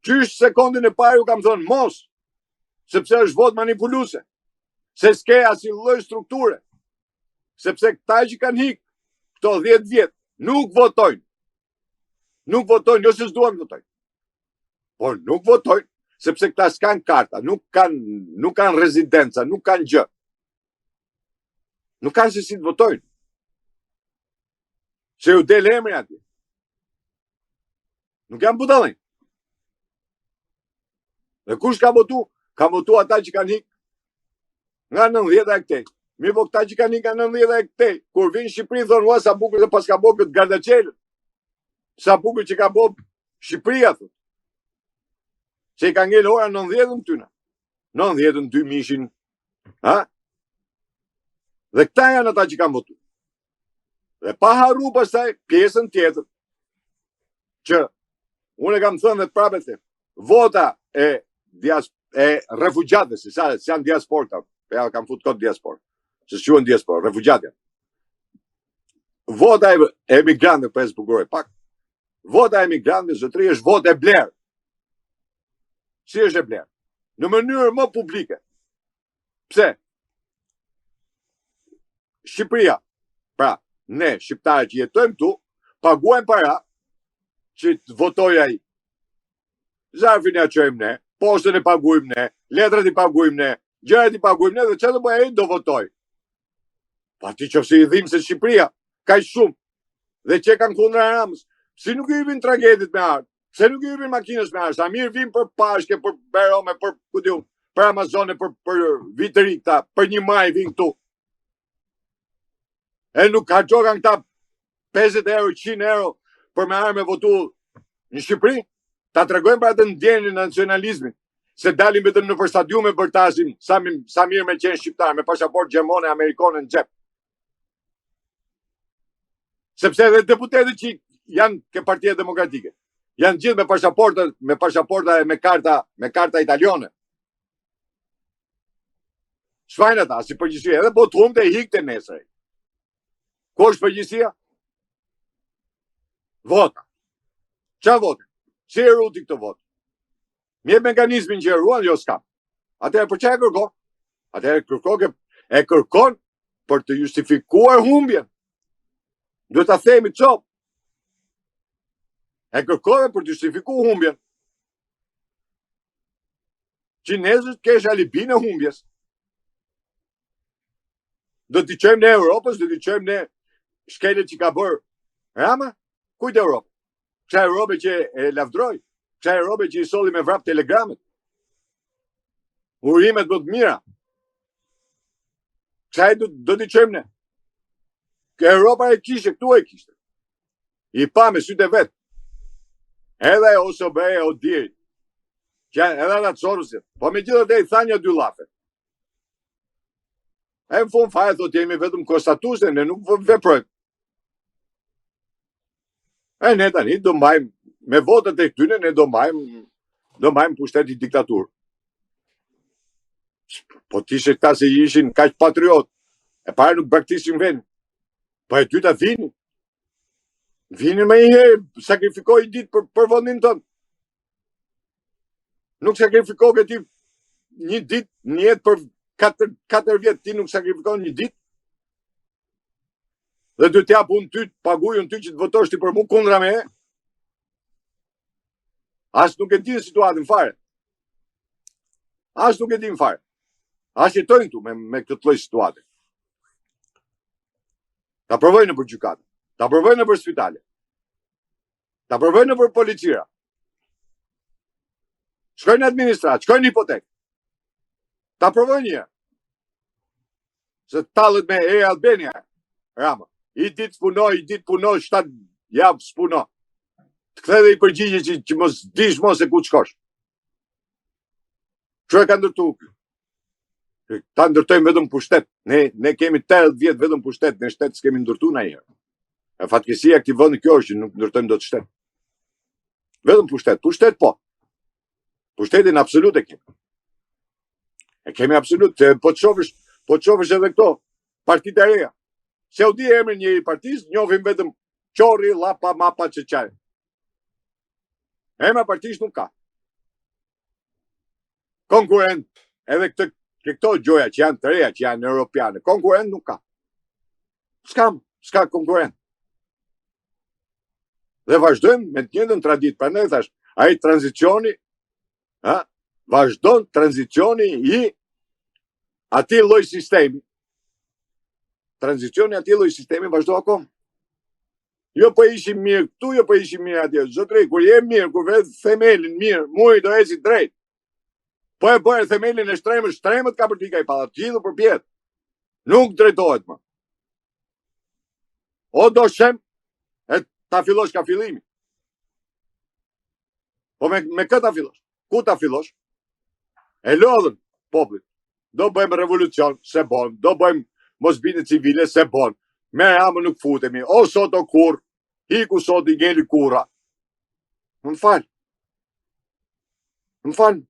Qysh sekondin e parë u kam thonë mos, sepse është vot manipuluse, se s'ke asnjë lloj strukture, sepse këta që kanë hik këto 10 vjet nuk votojnë. Nuk votojnë, jo se s'duan votojnë. Por nuk votojnë, sepse këta s'kan karta, nuk kanë rezidenca, nuk kanë gjë. Nuk kanë se si të votojnë. Se u del emri atje. Nuk janë budallën. Dhe kush ka votu? Ka votu ata që kanë hik nga 90 e këtej. Mi po këta që kanë hik nga 90 e këtej, kur vinë Shqipëri thonë ua sa bukur dhe pas ka bo këtë Gardaqelën. Sa bukur që ka bo Shqipëria thonë. Se i ka ngellë ora 90 në tyna. 90 në 2 mishin. Ha? Dhe këta janë ata që kanë votu. Dhe pa harru pastaj pjesën tjetër që unë e kam thënë dhe prapë të vota e refugjatëve, se janë diasporta, ja kam fut kot diaspor, se quhen diaspor, refugjatja. Vota e emigrantëve, për e zbukuroj pak, vota e emigrantëve, zotëri, është vota e blerë. Si është e blerë? Në mënyrë më publike. Pse? Shqipëria, pra, ne, shqiptarë që jetojmë tu, paguajmë para që të votoj ai. Zarfin ja qojmë ne, postën e paguajmë ne, letrat i paguajmë ne, gjërat i paguajmë ne, dhe që të bëjë ai do votoj. Pa ti që si i dhimë se Shqipëria, ka i shumë, dhe që kanë kundra Ramës, si nuk i vin tragedit me ardhë, se nuk i vin makinës me ardhë, sa mirë vin për pashke, për Berome, për Amazone, për vitëri këta, për 1 maj vin këtu. E nuk ka qokan këta 50 euro, 100 euro, për me arme votu në Shqipëri, ta tregojmë për atë ndjenjën e nacionalizmit, se dalim vetëm në për stadiume bërtasim sa mirë me qenë shqiptar, me pasaport gjermane, amerikane në xhep. Sepse edhe deputetët që janë ke Partia Demokratike, janë gjithë me pasaporta e me karta italiane. Çfarë ata, si përgjithësi, edhe po të humte e hikte nesër. Ku është përgjithësia? Vota. Qa vota? Si e ruti këtë votë? Mje mekanizmin që e ruan, jo s'kam. Atëherë për që e kërko? Atëherë e kërkon për të justifikuar humbjen. Duhet ta themi çop. E kërkove për të justifikuar humbjen. Kinezët kesh alibi në humbjes. Do t'i qojmë në Europës, do t'i qojmë në shkelet që ka bërë Rama? Kujt Europë? Kësa Europë që e lavdroj? Kësa Europë që i solli me vrap telegramet? Urimet do të mira? Kësa do t'i qojmë ne? Kë Europa e kishte, këtu e kishte. I pa me sytë e vetë. Edhe e OSB e Odiri. Edhe ata Sorosit. Po me gjithë dhe i tha një 2 llafe. E në fund fare thot jemi vetëm konstatuse, ne nuk veprojmë. E ne tani do mbajmë, me votët e këtyne, ne do mbajmë pushtet i diktaturë. Po t'ishe këta se ishin kaq patriot, e pare nuk braktisin vend. Po e ty ta vini. Vini me i herë, sakrifikoj i ditë për vendin tënë. Nuk sakrifikoj këti një ditë, një jetë për 4 vjetë, ti nuk sakrifikoj një ditë. Dhe du t'ja pun ty, pagujun ty që të votosh ti për mu kundra me e. As nuk e di situatën fare. As nuk e di fare. As jetojnë tu me këtë lloj situate. Ta provojnë nëpër gjykata, ta provojnë nëpër spitale, ta provojnë nëpër policira. Shkojnë në administrat, shkojnë në hipotekë. Ta provojnë një. Se tallet me Air Albania, Rama. I ditë punoj, 7 javë s'puno. Të kthe dhe i përgjigje që mos dish mos se ku të shkosh. Që e ka ndërtu? Ta ndërtojmë vetëm pushtet. Ne kemi 80 vjetë vetëm pushtet, ne shtet s'kemi ndërtu na herë. E fatkesia këtij vendi kjo është që nuk ndërtojmë dot shtet. Vetëm pushtet po. Pushtetin absolut e kemi. E kemi absolut, po të shohësh edhe këto, partitë e reja. Se u di emrin një partisë, njohim vetëm Qorri, Llapa, Mapa, Çeçaj. Emra partisë nuk ka. Konkurrent, edhe këto gjoja që janë të reja, që janë europiane, konkurrent nuk ka. S'ka konkurrent. Dhe vazhdojmë me të njëjtën traditë, prandaj thash, ai tranzicioni, vazhdon tranzicioni i atij lloj sistemi. Tranzicioni atij lloj sistemi vazhdo akoma. Jo po ishim mirë këtu, jo po ishim mirë atje. Zotëri, kur je mirë, kur vetë themelin mirë, muri do eci drejt. Po e bëre themelin e shtremët ka për t'i ka i pallat, gjithu për pjetë. Nuk drejtohet më. O do shem, e ta fillosh ka fillimi. Po me këta fillosh. Ku ta fillosh? E lodhën popullit. Do bëjmë revolucion, se bon. Do bëjmë mosbindje civile, se bon. Me amë nuk futemi. O sot o kur, hiku sot i ngeli kura. Më falë.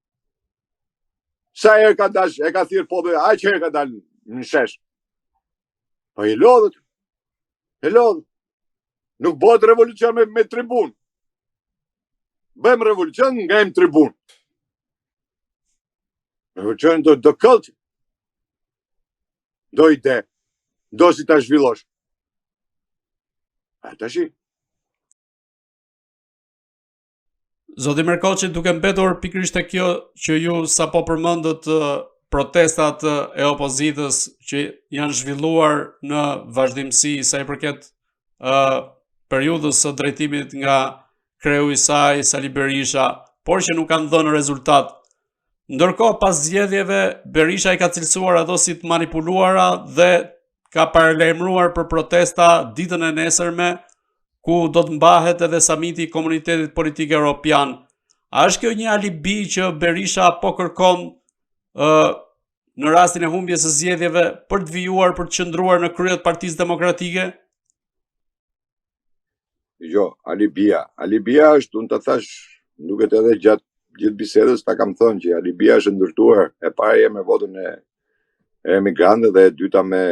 Sa herë ka dash, e ka thirë popullit, a që herë ka dalë në shesh. Po i lodhët. Nuk bëhet revolucion me tribun. Bëjmë revolucion nga em tribun. Revolucion do këllë. Do ide. Do si ta zhvillosh. A ta shi. Zoti Merkoçi, duke mbetur pikërisht te kjo që ju sapo përmendët protestat e opozitës që janë zhvilluar në vazhdimsi sa i përket periudhës së drejtimit nga kreu i saj Sali Berisha, por që nuk kanë dhënë rezultat. Ndërkohë, pas zgjedhjeve, Berisha i ka cilësuar ato si të manipuluara dhe ka paralajmëruar për protesta ditën e nesërme, ku do të mbahet edhe samiti i Komunitetit Politik Evropian. A është kjo një alibi që Berisha po kërkon në rastin e humbjes së zgjedhjeve për të vijuar, për të qëndruar në krye të Partisë Demokratike? Jo, alibia është, unë të thash, duket edhe gjatë gjithë bisedës ta kam thënë që alibia është ndërtuar e para me votën e emigrantëve dhe e dyta me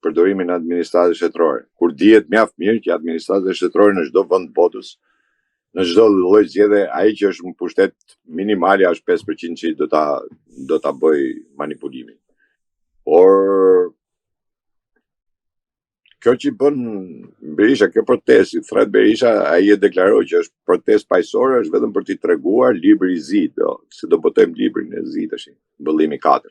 përdorimin e administratës shtetërore. Kur dihet mjaft mirë që administrata shtetërore në çdo vend të botës, në çdo lloj zgjedhje, ai që është në pushtet minimali është 5% që do ta bëj manipulimin. Por kjo që bën Berisha, kjo protestë, thret Berisha, ai e deklaroi që është protestë paqësore, është vetëm për t'i treguar libri i zi, se do botojmë librin e zi tash, bëllimi 4.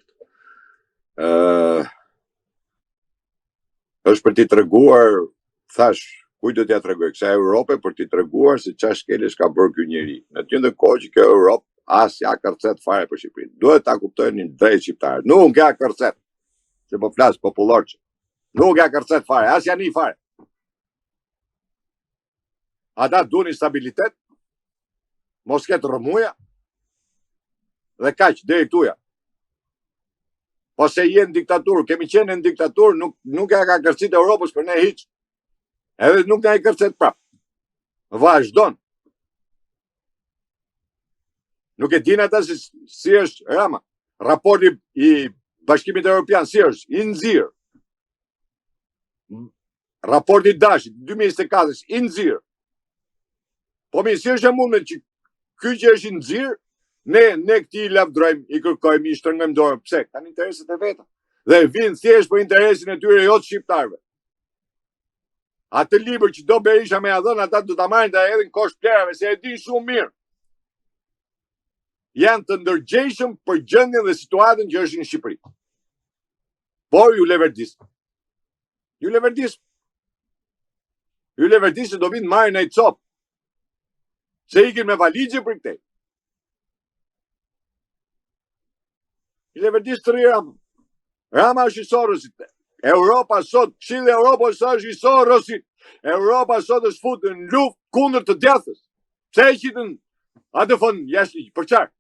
Është për t'i treguar, thash, kujt do t'ja tregoj, kësaj Europe, për t'i treguar se çfarë shkelësh ka bërë ky njeri. Në të njëjtën kohë që kjo Europë as ja kërcet fare për Shqipërinë. Duhet ta kuptojnë drejt shqiptarët. Nuk ja kërcet. Se po flas popullorçi. Nuk ja kërcet fare, as janë i fare. Ata duan stabilitet, mos ketë rrëmuja, dhe kaq deri tuja. Po se jenë diktaturë, kemi qenë në diktaturë, nuk ja ka kërcit Europës për ne hiç. Edhe nuk na i kërcet prap. Vazhdon. Nuk e din ata si është Rama. Raporti i Bashkimit Evropian si është i nxirr. Raporti Dashit 2024 i nxirr. Po mi si është e mundme që ky që është i nxirr, ne këti i lavdrojmë, i kërkojmë, i shtrëngojmë dorë. Pse? Kanë intereset e veta. Dhe vinë thjesht për interesin e tyre jo të shqiptarëve. Atë libër që do Berisha me ja dhënë, ata do ta marrin ta hedhin kosh plerave, se e din shumë mirë. Janë të ndërgjegjshëm për gjendjen dhe situatën që është në Shqipëri. Por ju leverdis. Yle Verdisë do vinë marrin ai cop. Se ikin me valigje për këtej. Yle Verdisë të Rama. Rama është i Sorosit. Europa sot, Këshilli i Europës është i Sorosit. Europa sot është futur në luftë kundër të djathës. Pse e qitën atë fond jashtë për çfarë?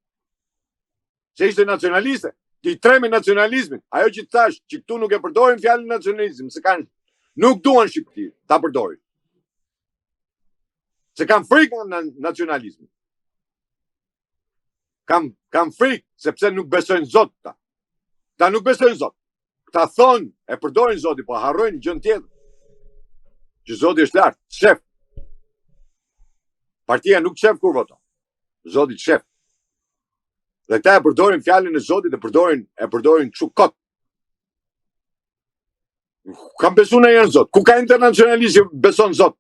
Se ishte nacionaliste. Ti treme nacionalizmin. Ajo që thash, që këtu nuk e përdorin fjalën nacionalizm, se kanë nuk duan Shqipëri ta përdorin. Se kanë frikë nga nacionalizmi. Kam frikë sepse nuk besojnë Zot ta. Ta nuk besojnë Zot. Ta thonë, e përdorin Zoti, po harrojnë gjën tjetër. Që Zoti është lart, shef. Partia nuk shef kur voton. Zoti shef. Dhe këta e përdorin fjalën e Zotit, e përdorin kështu kot. Kam besu në janë Zot. Ku ka internacionalisht që beson Zot?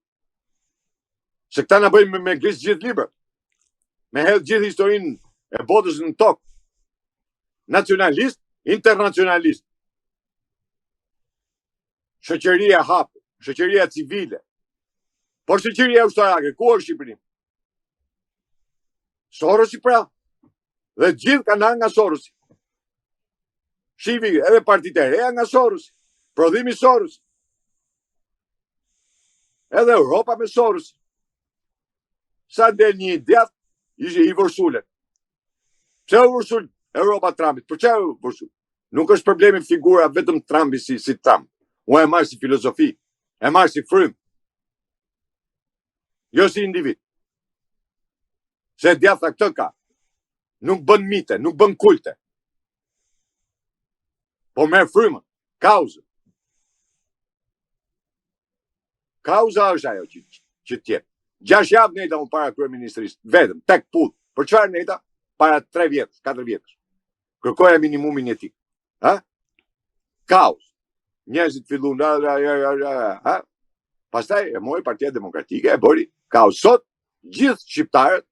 Se këta na bëjnë me grisë gjithë libër. Me hedhë gjithë historinë e botës në tokë. Nacionalist, internacionalist. Shoqëria hapë, shoqëria civile. Por shoqëria ushtarake, ku është Shqipëri? Sorosi pra. Dhe gjithë kanë nga Sorosi. Shivi edhe partitë e reja nga Sorosi. Prodhimi Sorosi. Edhe Europa me Sorosi. Sa del një djathtë, ishte i vërsulet. Pse u vërsul Europa Trumpit? Për çfarë u vërsul? Nuk është problemi figura vetëm Trumpi si Trump. Unë e marrë si filozofi, e marrë si frymë. Jo si individ. Se djatha këtë ka. Nuk bën mite, nuk bën kulte. Po merr frymën, kauzën. Kauza është ajo që tjetë. 6 javë nejta unë para kryeministrisë, vetëm, tek pull. Për çfarë nejta? Para 3 vjetës, 4 vjetës. Kërkoja minimumin jetik. Kaos. Njerëzit fillun, pastaj e mori Partia Demokratike, e bëri kaos. Sot, gjithë shqiptarët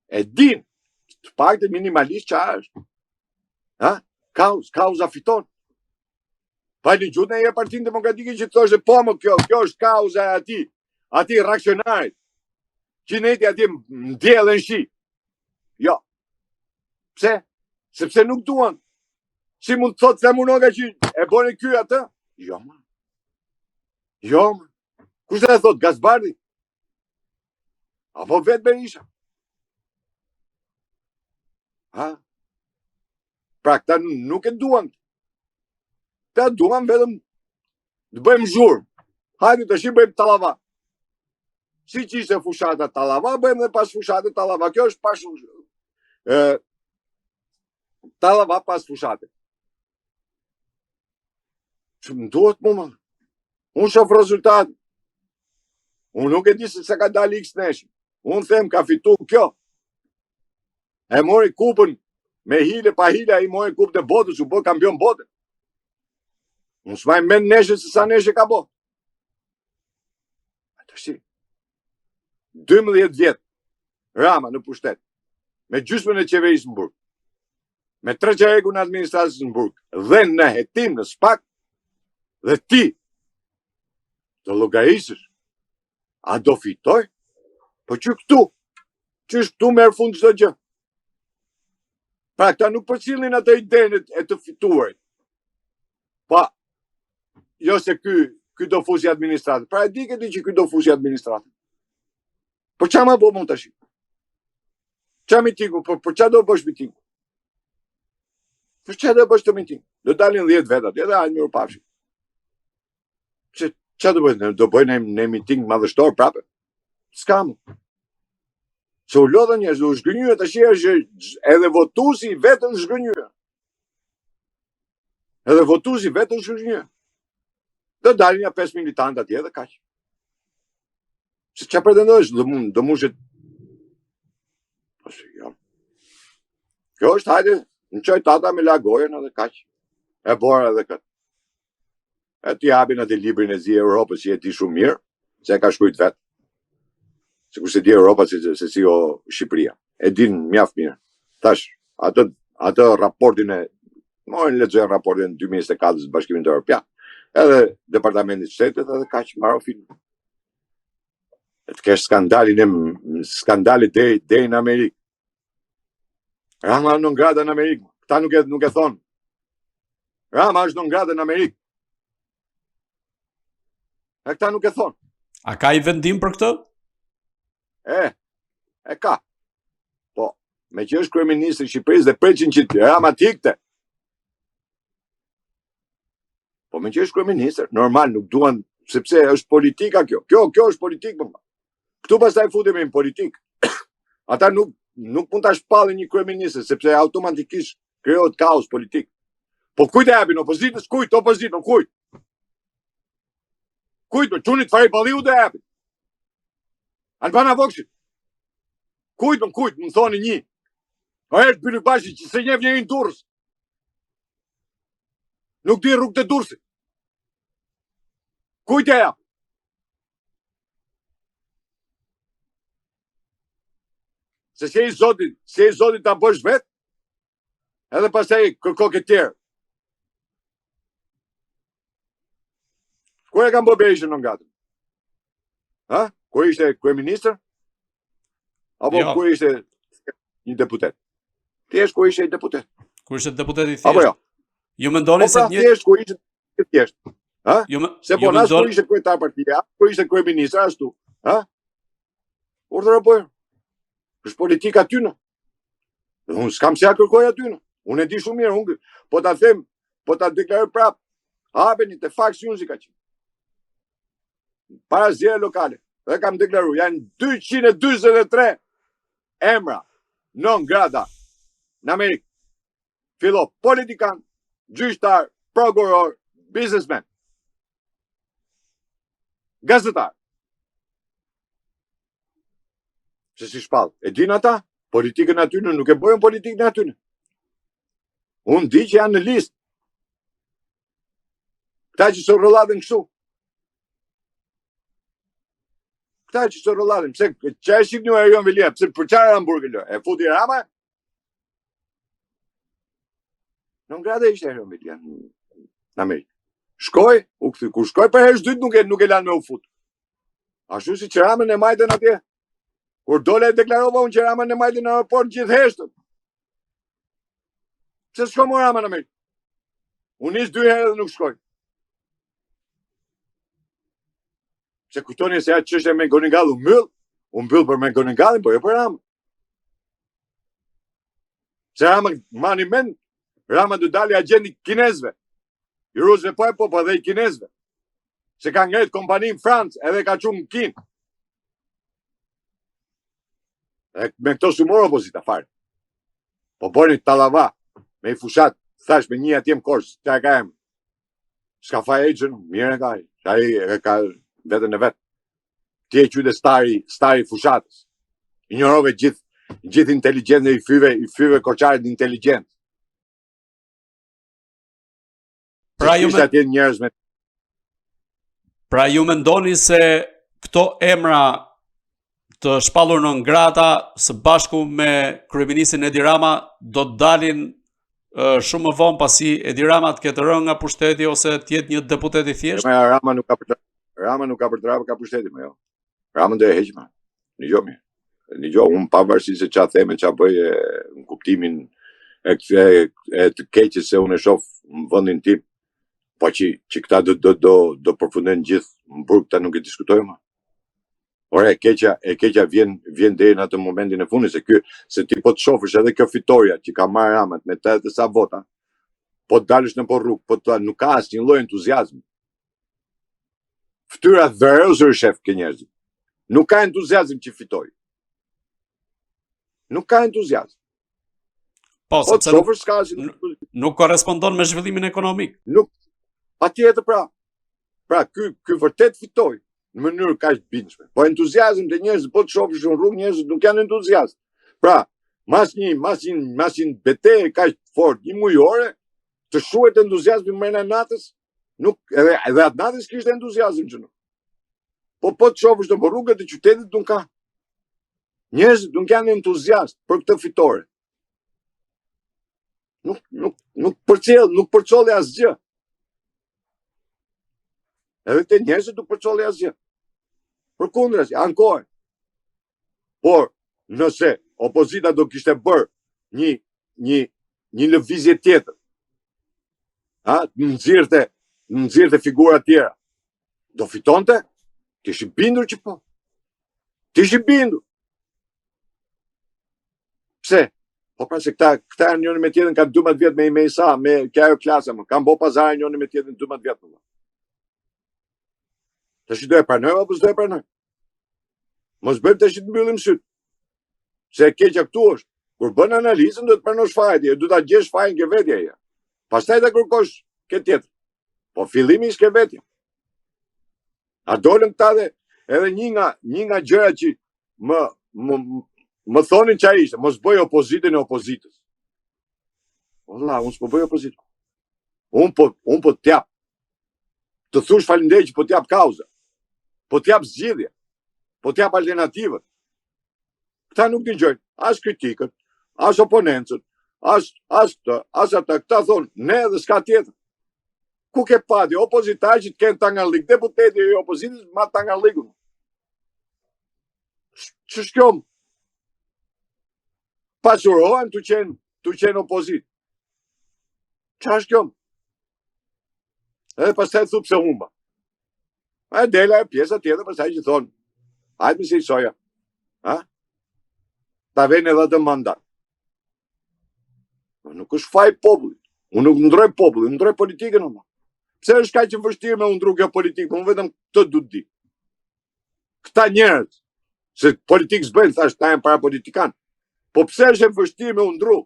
e din, të pak të minimalisht çfarë është. Kaos, kauza fiton. Pa një gjutë në e Partinë Demokratike që të thoshe, po më kjo është kauza e ati reaksionarit, që neti ati ndjellën shi. Jo. Pse? Sepse nuk duan. Si mund të thotë Themunoga që e bone ky atë? Jo, ma. Jo, ma. Kushtë e thotë, Gazbardi? Apo vetë Berisha? Pra këta nuk e duan. Ta duan vetëm të bëjmë zhurmë. Hajde të shi bëjmë tallava. Si që ishte fushata tallava, bëjmë dhe pas fushate tallava. Kjo është pas tallava pas fushate. Që më duhet mu ma. Unë shof rezultat. Unë nuk e di se ka dali X neshi. Unë them ka fitu kjo. E mori kupën me hile pa hile, a i mori kupën e botës, u bë kampion botë. Unë s'maj men neshe se sa neshe ka bo. A të shi. 12 vjetë. Rama në pushtet. Me gjysmën e qeverisë në burg. Me 3 qereku në administratës në burg. Dhe në hetim në spak. Dhe ti të llogarisësh, a do fitoj? Po që këtu? Që është këtu merë fund çdo gjë? Pra këta nuk përcjellin atë idenë e të fituarit. Pa, jo se ky do fusi administratën. Pra e di këti që ky do fusi administratën. Po qa ma bo mund të shi? Qa mitingu? Për qa do bësh mitingu? Për qa do bësh të mitingu? Do dalin 10 vetat, edhe hajnë mirë pafshi. Qa do bëjnë? Do bëjnë në miting madhështor prape? S'ka mu. Se u lodhën njerëz, u zhgënjyë të shirë, edhe votusi vetën zhgënjyë. Edhe votusi vetën zhgënjyë. Do dalin ja 5 militantë atje dhe kaq. Se qa pretendojsh? Do mushet... Kjo është hajde, në qoj tata me lagojen edhe kaq. E bora edhe këtë. E t'i japin atë librin e zi Europës që e ti shumë mirë, se e ka shkrujt vetë. Se kurse di Europa se si o Shqipëria. E din mjaft mirë. Tash, atë raportin e, mojnë lexojnë raportin 2024 të Bashkimit Evropian, edhe Departamentit Shtetit edhe kaq mbaro film. Të kesh skandalit deri në Amerikë. Rama non grata në Amerikë. Këta nuk e thonë. Rama është non grata në Amerikë. E këta nuk e thonë. A ka i vendim për këtë? E ka. Po, me që është kryeministri i Shqipërisë dhe preqin që Rama tikte. Po me që është kryeministër, normal nuk duan, sepse është politika kjo. Kjo është politikë më. Këtu pastaj futemi në politikë. Ata nuk mund ta shpallin një kryeministër sepse automatikisht krijohet kaos politik. Po kujt e japin opozitës? Kujt opozitën? Kujt? Kujt? Çunit Fari Balliu do japin. Albana Vokshi. Kujt? Më thoni një. O është Bylybashi që se njeh njërin Durrës. Nuk di rrugët e Durrësit. Kujt e jap? Se i zotit ta bësh vet, edhe pastaj kërko këtë tjerë. Kur e kam bë Berishën në gatën? Ha? Kur ishte kryeministër? Apo Jo. kur ishte një deputet? Thjesht kur ishte një deputet. Kur ishte deputet i Apo jo? thjesht. Ju mendoni se një thjesht kur ishte thjesht. Ha? Se po nas kur mendoni ishte kryetar partia, kur ishte kryeministër ashtu. Ha? Urdhër apo? Është politika aty në. Unë s'kam se ja kërkoj aty në. Unë e di shumë mirë, unë po ta them, po ta deklaroj prap. Hapeni te faksi unë si ka qenë. Para zgjedhjeve lokale. Dhe kam deklaruar, janë 243 emra non grata në Amerikë. Fillo politikan, gjyqtar, prokuror, businessman. Gazetar. Se si shpall. E din ata? Politikën aty në nuk e bojën politikën aty në. Unë di që janë në listë. Këta që së rëllatën kështu. Këta që së rëllatën. Pse që e shqip një e Erion Velia? Pse për qarë Hamburgë lë? E futi Rama? Në grade ishte Erion Velia në Amerikë. Shkoj, kur shkoj për herë shdyt nuk e lanë me u fut. Ashtu si që Ramën e majtën atje. Kur dole e deklarova unë që Ramën e majtën në aeroport në gjithë heshtën. Pse s'shko më Ramën në Amerikë? Unë ishtë 2 herë dhe nuk shkoj. Se kujtoni se atë çështja me Gonigall unë mbyll për me Gonigallin, po jo për Ramën. Se Ramën mani men, Ramën do dali agjendi kinezve. I rusëve po dhe i kinezve. Se ka ngret kompani në Francë edhe ka qumë në Kinë. Me këto sumor opozita fare. Po bëni tallava me i fushat, thash me një atje më korës, që e ka emë. Shka fa e gjënë, mire ka e ka vetën e vetë. Ti e qyte stari fushatës. Ignorove gjithë inteligencë i fyve koqarit inteligencë. Pra ju mendoni se këto emra të shpallur në ngrata së bashku me kryeministrin Edi Rama do të dalin shumë më vonë pasi Edi Rama të ketë rënë nga pushteti ose të jetë një deputet i thjeshtë? Rama nuk ka për të ka pushteti më jo. Rama do e heq më. Një unë pavarësisht se çfarë them, çfarë bëj në kuptimin e të keqes se unë e shoh në vendin tim, po që këta do përfundojnë gjithë në burg, këta nuk e diskutojmë. Ore, e keqja vjen deri në atë momentin e fundit se ti po të shohësh edhe kjo fitoria që ka marrë Ramat me 80 sa vota, po të dalësh në rrugë, po të nuk ka asnjë lloj entuziazmi. Fytyra vërozur shef ke njerëzit. Nuk ka entuziazm që fitoj. Nuk ka entuziazm. Po, sepse nuk korrespondon me zhvillimin ekonomik. Nuk, patjetër pra. Pra, ky vërtet fitoi në mënyrë kaq bindshme. Po entuziazmi të njerëzit, po të shohësh në rrugë njerëzit nuk janë entuziast. Pra, mas një betejë kaq fort, një mujore, të shuhet entuziazmi mbrenda natës, nuk edhe atë natës kishte entuziazëm që nuk. Po të shohësh në rrugët e qytetit nuk ka. Njerëzit nuk janë entuziast për këtë fitore. Nuk përcolli asgjë. Edhe te njerëzit nuk përcolli asgjë. Përkundërzi, ankojnë. Por, nëse opozita do kishte bërë një lëvizje tjetër, nxirrte figura tjera, do fitonte? Tishi bindur që po. Tishi bindur. Pse? Po pra se këta njëri me tjetrin ka 12 vjet me Isa, me kjo klasa, më kanë bo pazare njëri me tjetrin 12 vjet. Tash do e pranoj apo s'do e pranoj? Mos bëjmë tash të mbyllim syt. Se e keqja këtu është, kur bën analizën do të pranosh fajin, do ta gjesh fajin ke vetja ja. Pastaj ta kërkosh ke tjetër. Po fillimi ishte ke vetja. A dolën këta dhe edhe një nga gjërat që më thonin që ishte, mos bëj opozitën e opozitës. Valla, unë s'po bëj opozitën. Unë po t'jap. Të thush faleminderit që po t'jap kauza. Po t'jap zgjidhje. Po t'jap alternativët. Këta nuk dëgjojnë, as kritikët, as oponencët, as ata, këta thonë, ne dhe s'ka tjetër. Ku ke pati opozitar që t'kenë tangallik, deputeti e opozitës ma tangallikun. Që shkjom? Pasurohen të qenë opozit. Qa shkjom? Edhe pastaj thup se humba. A dela e pjesa tjetër pastaj që thonë, hajtë me si soja. Ta vene edhe të mandat. Nuk është faj popullit. Unë nuk ndroj popullit, ndroj politikën unë. Pse është kaq që vështirë me undru kjo politikë, unë vetëm këtë du të di. Këta njerëz, se politikë s'bëjnë, thash ta jenë para politikanë. Po pse është e vështirë me undru?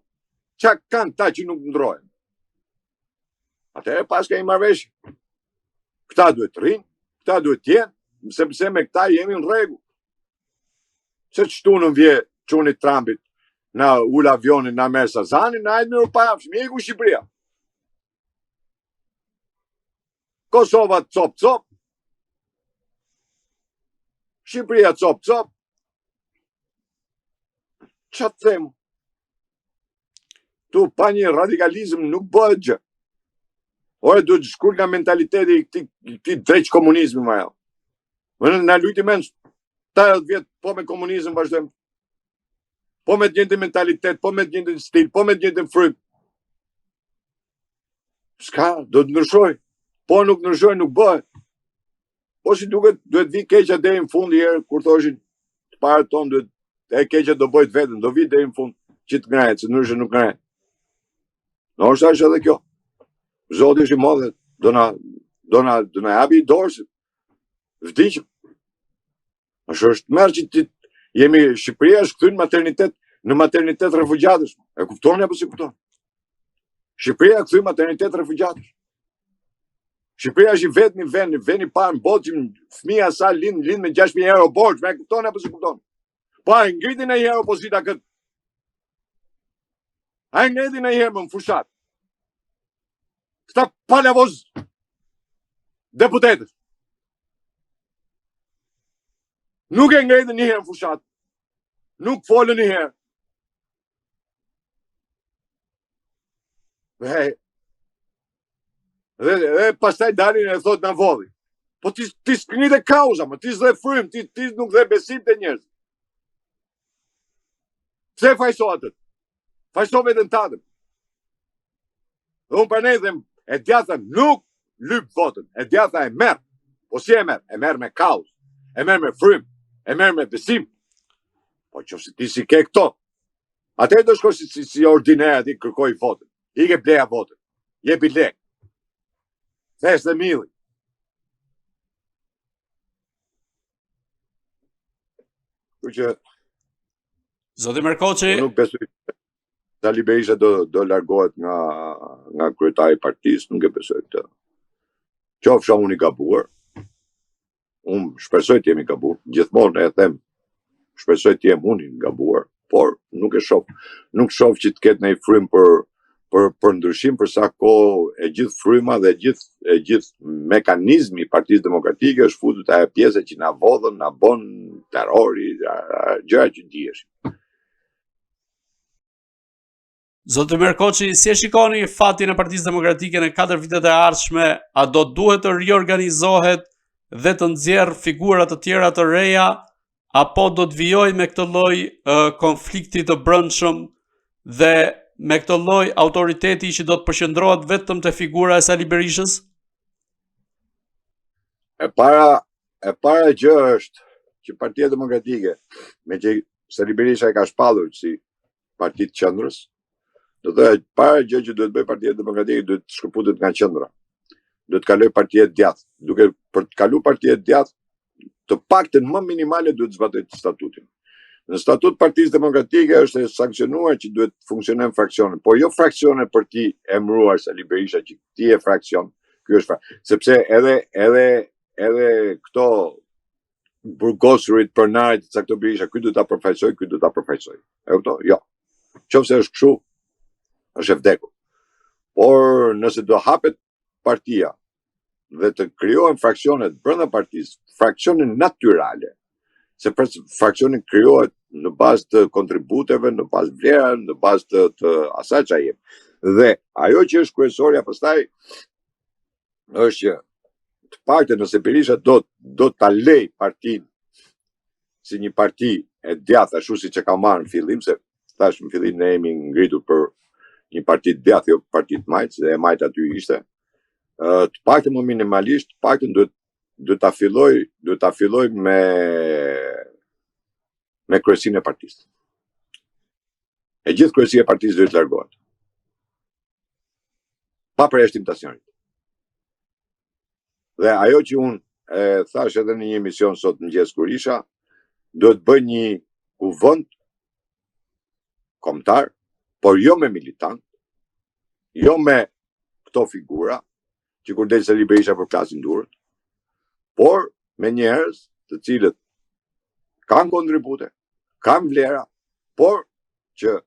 Qa kanë ta që nuk ndrojnë? Atëherë pas ka i marrëveshje. Këta duhet të rinë, këta duhet të jenë, sepse me këta jemi në rregull. Se çtunën vje çuni Trumpit, na ul avionin, na merr Sazanin, na hajde në Europafsh, mi iku Shqipëria. Kosova cop. Shqipëria cop. Qa të themu? Tu pa një radikalizm nuk bëhet gjë. Ore duhet shkur nga mentaliteti këti dreq komunizmi ma jelë. Në lujti menë 80 vjetë po me komunizm vazhdojmë. Po me të njëjtin mentalitet, po me të njëjtin stil, po me të njëjtin frymë. S'ka, do të ndryshoj. Po nuk ndryshoj, nuk bëhet. Po si duket, duhet vi keqja deri në fund herë, kur thoshin të parët tonë, duhet e keqja do bëjt vetën, do vi deri në fund, që të ngrehet, se ndryshe nuk ngrehet. Në është ashtë edhe kjo. Zoti është i madh, do na japi dorë, vdiqëm. Është merr që jemi Shqipëria është kthyer në maternitet refugjatësh. E kuptoni apo si kuptoni? Shqipëria kthyer maternitet refugjatësh. Shqipëria është i vetmi vend i parë në botë që fëmia sa lind me 6.000 euro borxh, e kuptoni apo si kuptoni? Po ai ngritin ai herë opozita kët. Ai ngritin ai herë në fushat. Këta palavoz deputetët. Nuk e ngritin një herë në fushat. Nuk folën një herë. Dhe pastaj dalin e thot në vodhi. Po ti s'knit e kauza, ti s'dhe frym, ti nuk dhe besim të njerëz. Pse fajso atët? Fajso vetën tatëm. Dhe unë për nejthem, e djatha nuk lyp votën, e djatha e merë. Po si e merë? E merë me kauz, e merë me frym, e merë me besim. Po që si ti si ke këto, atë do shko si ordinera ti kërkoj votën. I ke bleja votën, jepi lek. Thes dhe mili. Që Zoti Merkoçi, nuk besoj Sali Berisha do largohet nga kryetari i partisë, nuk e besoj këtë. Qofsha unë i gabuar. Unë shpresoj të jemi gabuar. Gjithmonë e them, shpresoj të jem unë i gabuar, por nuk e shoh. Nuk shoh që të ketë ndonjë frym për ndryshim, për sa kohë e gjithë fryma dhe e gjithë mekanizmi i Partisë Demokratike është futur te ajo pjesa që na vodhën, na bën terrori, gjëra që dihesh. Zoti Merkoçi, si e shikoni fatin e Partisë Demokratike në 4 vitet e ardhshme, a do duhet të riorganizohet dhe të nxjerr figura të tjera të reja, apo do të vijoj me këtë lloj konflikti të brendshëm dhe me këtë lloj autoriteti që do të përqendrohet vetëm te figura e Sali Berishës? E para gjë është që Partia Demokratike, me që Sali Berisha e ka shpallur si parti të qendrës, do të thotë para gjë që duhet bëj Partia Demokratike duhet të shkëputet nga qendra. Duhet të kaloj partia të djathtë. Duke për të kaluar partia të djathtë, të paktën më minimale duhet të zbatojë statutin. Në statut Partisë Demokratike është sankcionuar që duhet të funksionojnë fraksione, por jo fraksione për ti emëruar Sali Berisha që ti je fraksion, ky është sepse edhe këto burgosurit, pronarit, cakto Berisha, ky duhet ta përfaqësoj, ky duhet ta përfaqësoj. E kupton? Jo. Qofse është kështu, është e vdekur. Por nëse do hapet partia dhe të krijohen fraksionet brenda partisë, fraksione natyrale, se fraksioni krijohet në bazë të kontributeve, në bazë vlerave, në bazë të asaj çfarë jep. Dhe ajo që është kryesorja pastaj është që të paktën nëse Berisha do ta lej partinë si një parti e djathtë ashtu siç e ka marrë në fillim, se thash në fillim ne jemi ngritur për një parti të djathtë, jo parti të majt, dhe e majt aty ishte. Të paktën më minimalisht, të paktën duhet ta filloj me kryesinë e partisë. E gjithë kryesia e partisë duhet të largohet. Pa përjashtim të asnjërit. Dhe ajo që unë thash edhe në një emision sot mëngjes kur isha, duhet bëj një kuvend kombëtar, por jo me militant, jo me këto figura që kur del Sali Berisha për klasin durët, por me njerëz të cilët kanë kontribute, kanë vlera, por që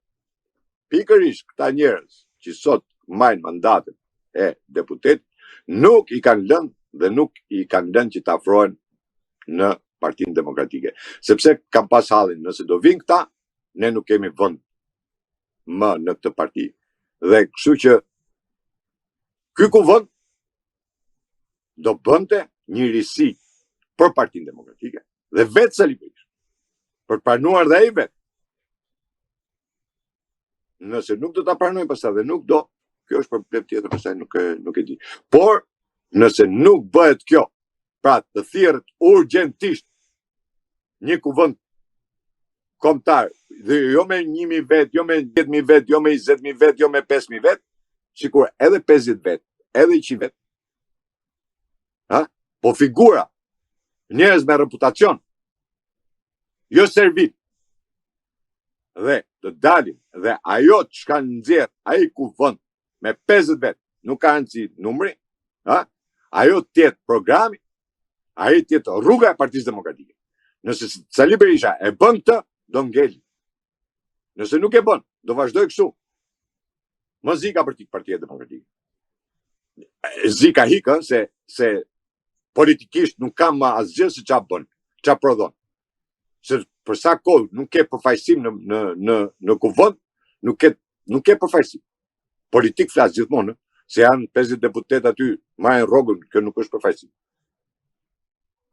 pikërisht këta njerëz që sot marrin mandatet e deputet nuk i kanë lënë dhe nuk i kanë lënë që të afrohen në Partinë Demokratike. Sepse kam pas hallin, nëse do vinë këta, ne nuk kemi vend më në këtë parti. Dhe kështu që ky kuvend do bënte një risi për Partinë Demokratike dhe vetë Sali Berisha, për pranuar dhe ai vetë. Nëse nuk do ta pranojnë pastaj dhe nuk do, kjo është problem tjetër, pastaj nuk e di. Por nëse nuk bëhet kjo, pra të thirret urgjentisht një kuvend kombëtar, dhe jo me 1.000 vet, jo me 10.000 vet, jo me 20.000 vet, jo me 5.000 vet, sikur edhe 50 vet, edhe 100 vet. Po figura, njerëz me reputacion, jo servil. Dhe të dalin dhe ajo që ka nxjerr ai kuvend me 50 vet, nuk ka rëndësi numri, ajo tjetë programi, ajo tjetë rruga e Partisë Demokratike. Nëse Sali Berisha e bën këtë, do ngeli. Nëse nuk e bën, do vazhdoj kështu. Më zika për Partia Demokratike. Zika hikën se politikisht nuk kam më asgjë se çfarë bën, çfarë prodhon. Se për sa kohë nuk ke përfaqësim në kuvend, nuk ke përfaqësim. Politik flas gjithmonë, se janë 50 deputet aty, marrin rrogën, kjo nuk është përfaqësim.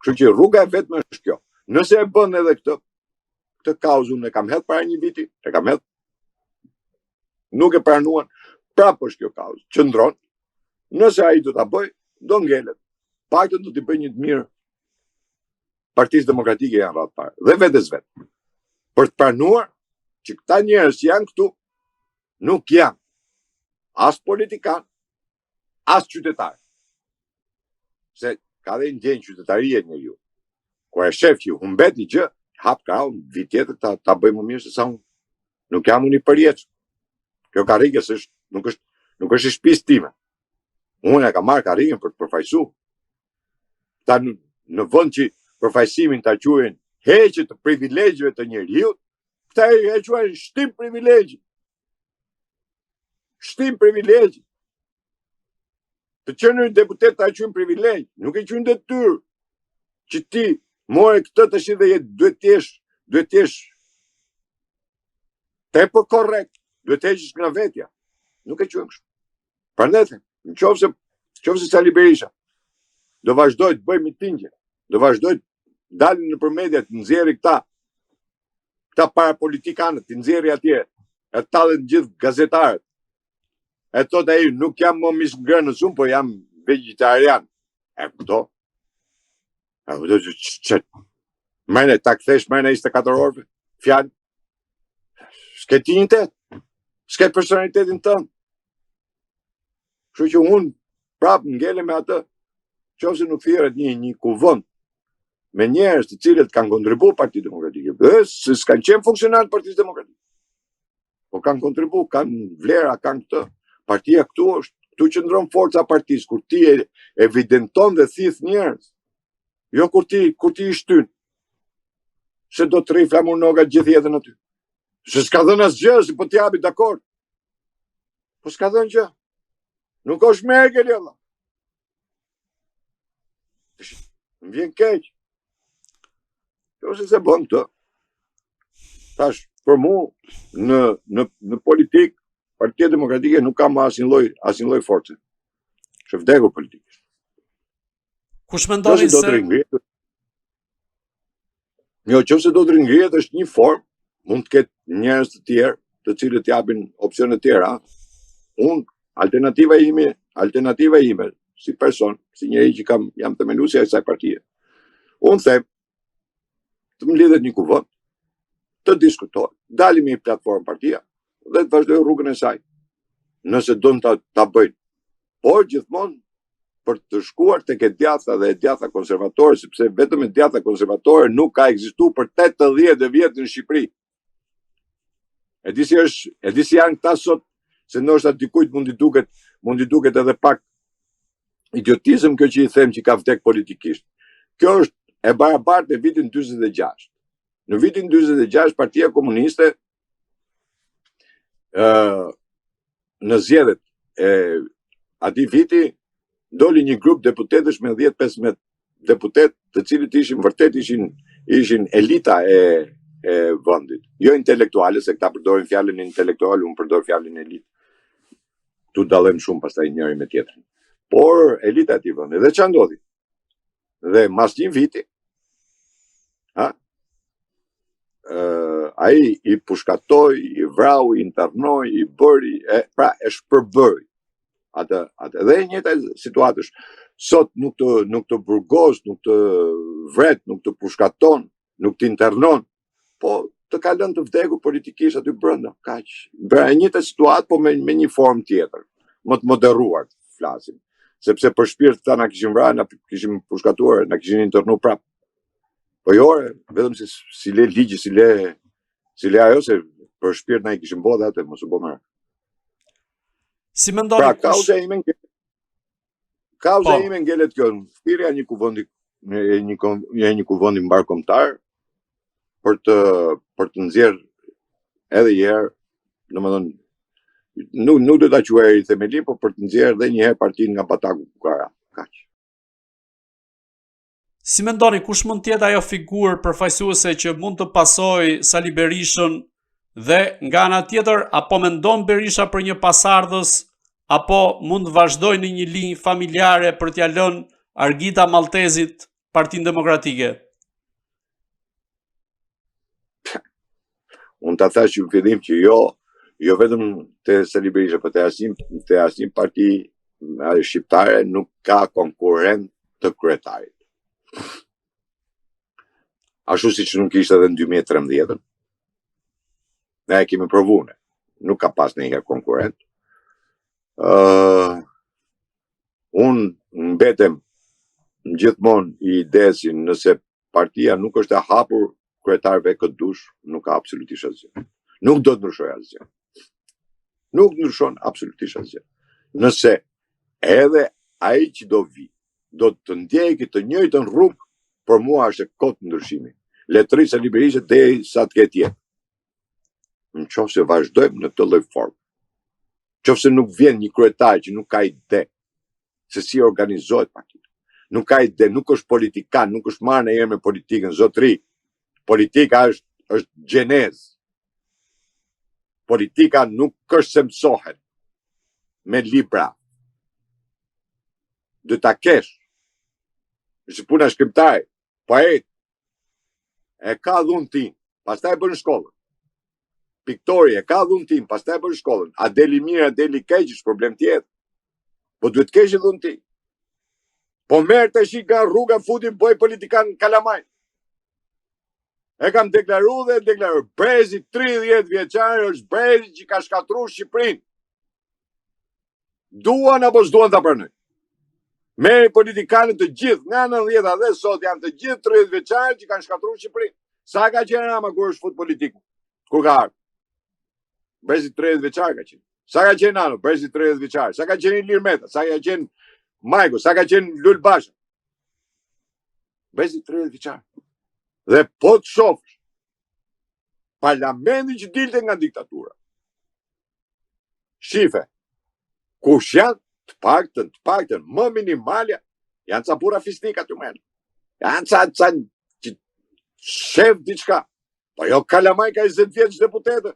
Kështu që rruga e vetme është kjo. Nëse e bën edhe këtë kauzën e kam hedhur para një viti, nuk e pranuan, prapë është kjo kauzë, qëndron. Nëse ai do ta bëj, do ngelet. Paktën do t'i bëj një të mirë Partisë Demokratike janë radhë parë, dhe vetes vetë. Për të pranuar që këta njerëz që janë këtu nuk janë as politikan, as qytetar. Se ka dhe ndjenjë qytetaria njeriu. Kur e shef që humbet një gjë, hap krahun, vit tjetër ta bëj më mirë se sa unë. Nuk jam unë i përjetshëm. Kjo karrige nuk është i shtëpisë time. Unë e kam marrë karrigen për të përfaqësuar. Ta në vend që përfaqësimin ta quajnë heqje të privilegjeve të njeriu, këta e quajnë shtim privilegji. Shtim privilegji. Të qenë deputet ta quajnë privilegj, nuk e quajnë detyrë. Që ti more këtë tash dhe duhet të jesh tepër korrekt, duhet të heqësh nga vetja. Nuk e quajnë kështu. Prandaj, nëse Sali Berisha do vazhdoj të bëj mitingje do vazhdoj dalin në përmedjet, nxjerri këta parapolitikanët, të nxjerri atje, e tallën gjithë gazetarët. E thot ai, nuk jam më mish ngrënës unë, po jam vegetarian. E këto? E këto që mene, ta këthesh mene 24 orëve, fjallë. S'ke dignitet, s'ke personalitetin tënë. Kështu që unë prapë ngele me atë, qofse nuk thirret një kuvend me njerëz të cilët kanë kontribuar Partisë Demokratike, se s'kan qenë funksionar të Partisë Demokratike. Po kanë kontribuar, kanë vlera, kanë këtë. Partia këtu është, këtu qëndron forca e partisë, kur ti evidenton dhe thith njerëz. Jo kur ti i shtyn. Se do të rri flamur noga gjithë jetën aty. Se s'ka dhënë asgjë, se po t'japi dakord. Po s'ka dhënë gjë. Nuk është Merkel, jalla. Më vjen keq. Ose se bën këtë. Tash, për mu, në politik, Partia Demokratike nuk ka më asnjë lloj force. Është vdekur politikisht. Kush mendoni se nëse do të ringrihet është një formë, mund të ketë njerëz të tjerë, të cilët japin opsione të tjera. Unë alternativa ime si person, si njeri që jam themeluesi i kësaj partie. Unë them të më lidhet një kuvend, të diskutohet, dalim një platformë partia dhe të vazhdoj rrugën e saj. Nëse do ta bëjnë. Por gjithmonë për të shkuar tek e djatha dhe e djatha konservatore, sepse vetëm e djatha konservatore nuk ka ekzistuar për 80 vjet në Shqipëri. E di si janë këta sot, se ndoshta dikujt mund i duket edhe pak idiotizëm kjo që i them që ka vdek politikisht. Kjo është e barabartë në vitin 46. Në vitin 46 Partia Komuniste në zgjedhjet e atij viti doli një grup deputetësh me 10-15 deputet, të cilët vërtet ishin elita e vendit. Jo intelektuale, se këta përdorin fjalën intelektual, unë përdor fjalën elit. Tu dallojmë shumë pastaj njëri me tjetrin. Por elita e atij vendi. Dhe ç'a ndodhi? Dhe mas një viti, ai i pushkatoi, i vrau, i internoi, i bëri, e shpërbëri. Atë dhe e njëjta situatë është. Sot nuk të burgos, nuk të vret, nuk të pushkaton, nuk të internon, po të ka lënë të vdekur politikisht aty brenda. Kaq. Pra e njëjta situatë, po me një formë tjetër, më të moderuar, flasim. Sepse për shpirt ta na kishin vrarë, na kishin pushkatuar, na kishin internuar prapë. Po jo, vetëm si le ligji, si le ajo, se për shpirt na i kishin bërë atë, mos u bë më. Si mendoni pra, kauza ime ngelet kjo, thirrja një kuvendi mbarkombëtar për të nxjerrë edhe një herë, domethënë nuk do ta quaj themeli, por për të nxjerrë edhe një herë partinë nga bataku Kukara. Kaq. Si mendoni kush mund të jetë ajo figurë përfaqësuese që mund të pasojë Sali Berishën dhe nga ana tjetër apo mendon Berisha për një pasardhës apo mund të vazhdojë në një linjë familjare për t'ia lënë Argita Maltezit Partinë Demokratike? Unë ta thash në fillim që jo vetëm te Sali Berisha, por te asnjë parti shqiptare nuk ka konkurrent të kryetarit. Ashtu siç nuk ishte edhe në 2013. Ne e kemi provuar. Nuk ka pas ndonjëherë konkurrent. Unë mbetem gjithmonë i idesi nëse partia nuk është e hapur kryetarëve këtë dush, nuk ka absolutisht asgjë. Nuk do të ndryshojë asgjë. Nuk ndryshon absolutisht asgjë. Nëse edhe ai që do vi, do të ndjejë të njëjtën rrugë, për mua është kot ndryshimi. Letëri Sali Berisha derisa të ketë jetë. Nëse vazhdojmë në këtë lloj forme, nëse nuk vjen një kryetar që nuk ka ide se si organizohet partia, nuk ka ide, nuk është politikan, nuk është marrë në herë me politikën, zotëri. Politika është gjenezë. Politika nuk është se mësohet me libra. Do ta kesh. Është puna shkrimtare. poet, e ka dhuntin, pastaj bën shkollën. Piktori e ka dhuntin, pastaj bën shkollën. A deli mirë, a deli keq, është problem tjetër. Po duhet kesh dhuntin. Po merë të shi nga rruga futin bëj politikan në Kalamaj. E kam deklaru dhe deklaru. Brezi 30 vjeçar është brezi që ka shkatru Shqipërinë. Duan apo s'duan ta pranoj. Merë politikanët të gjithë, nga 90 dhe sot janë të gjithë 30 vjeçar që kanë shkatru Shqipërinë. Sa ka qenë Rama kur është fut politikë? Kur ka ardhur? Brezi 30 vjeçar ka qenë. Sa ka qenë Nano? Brezi 30 vjeçar. Sa ka qenë Ilir Meta? Sa ka qenë Majko? Sa ka qenë Lul Basha? Brezi 30 vjeçar. Dhe po të shofsh parlamentin që dilte nga diktatura. Shife, kush janë të paktën më minimalja, janë ca bura fisnika të menë. Janë ca që shef diçka. Po jo Kalamaj ka 20 vjeç deputete.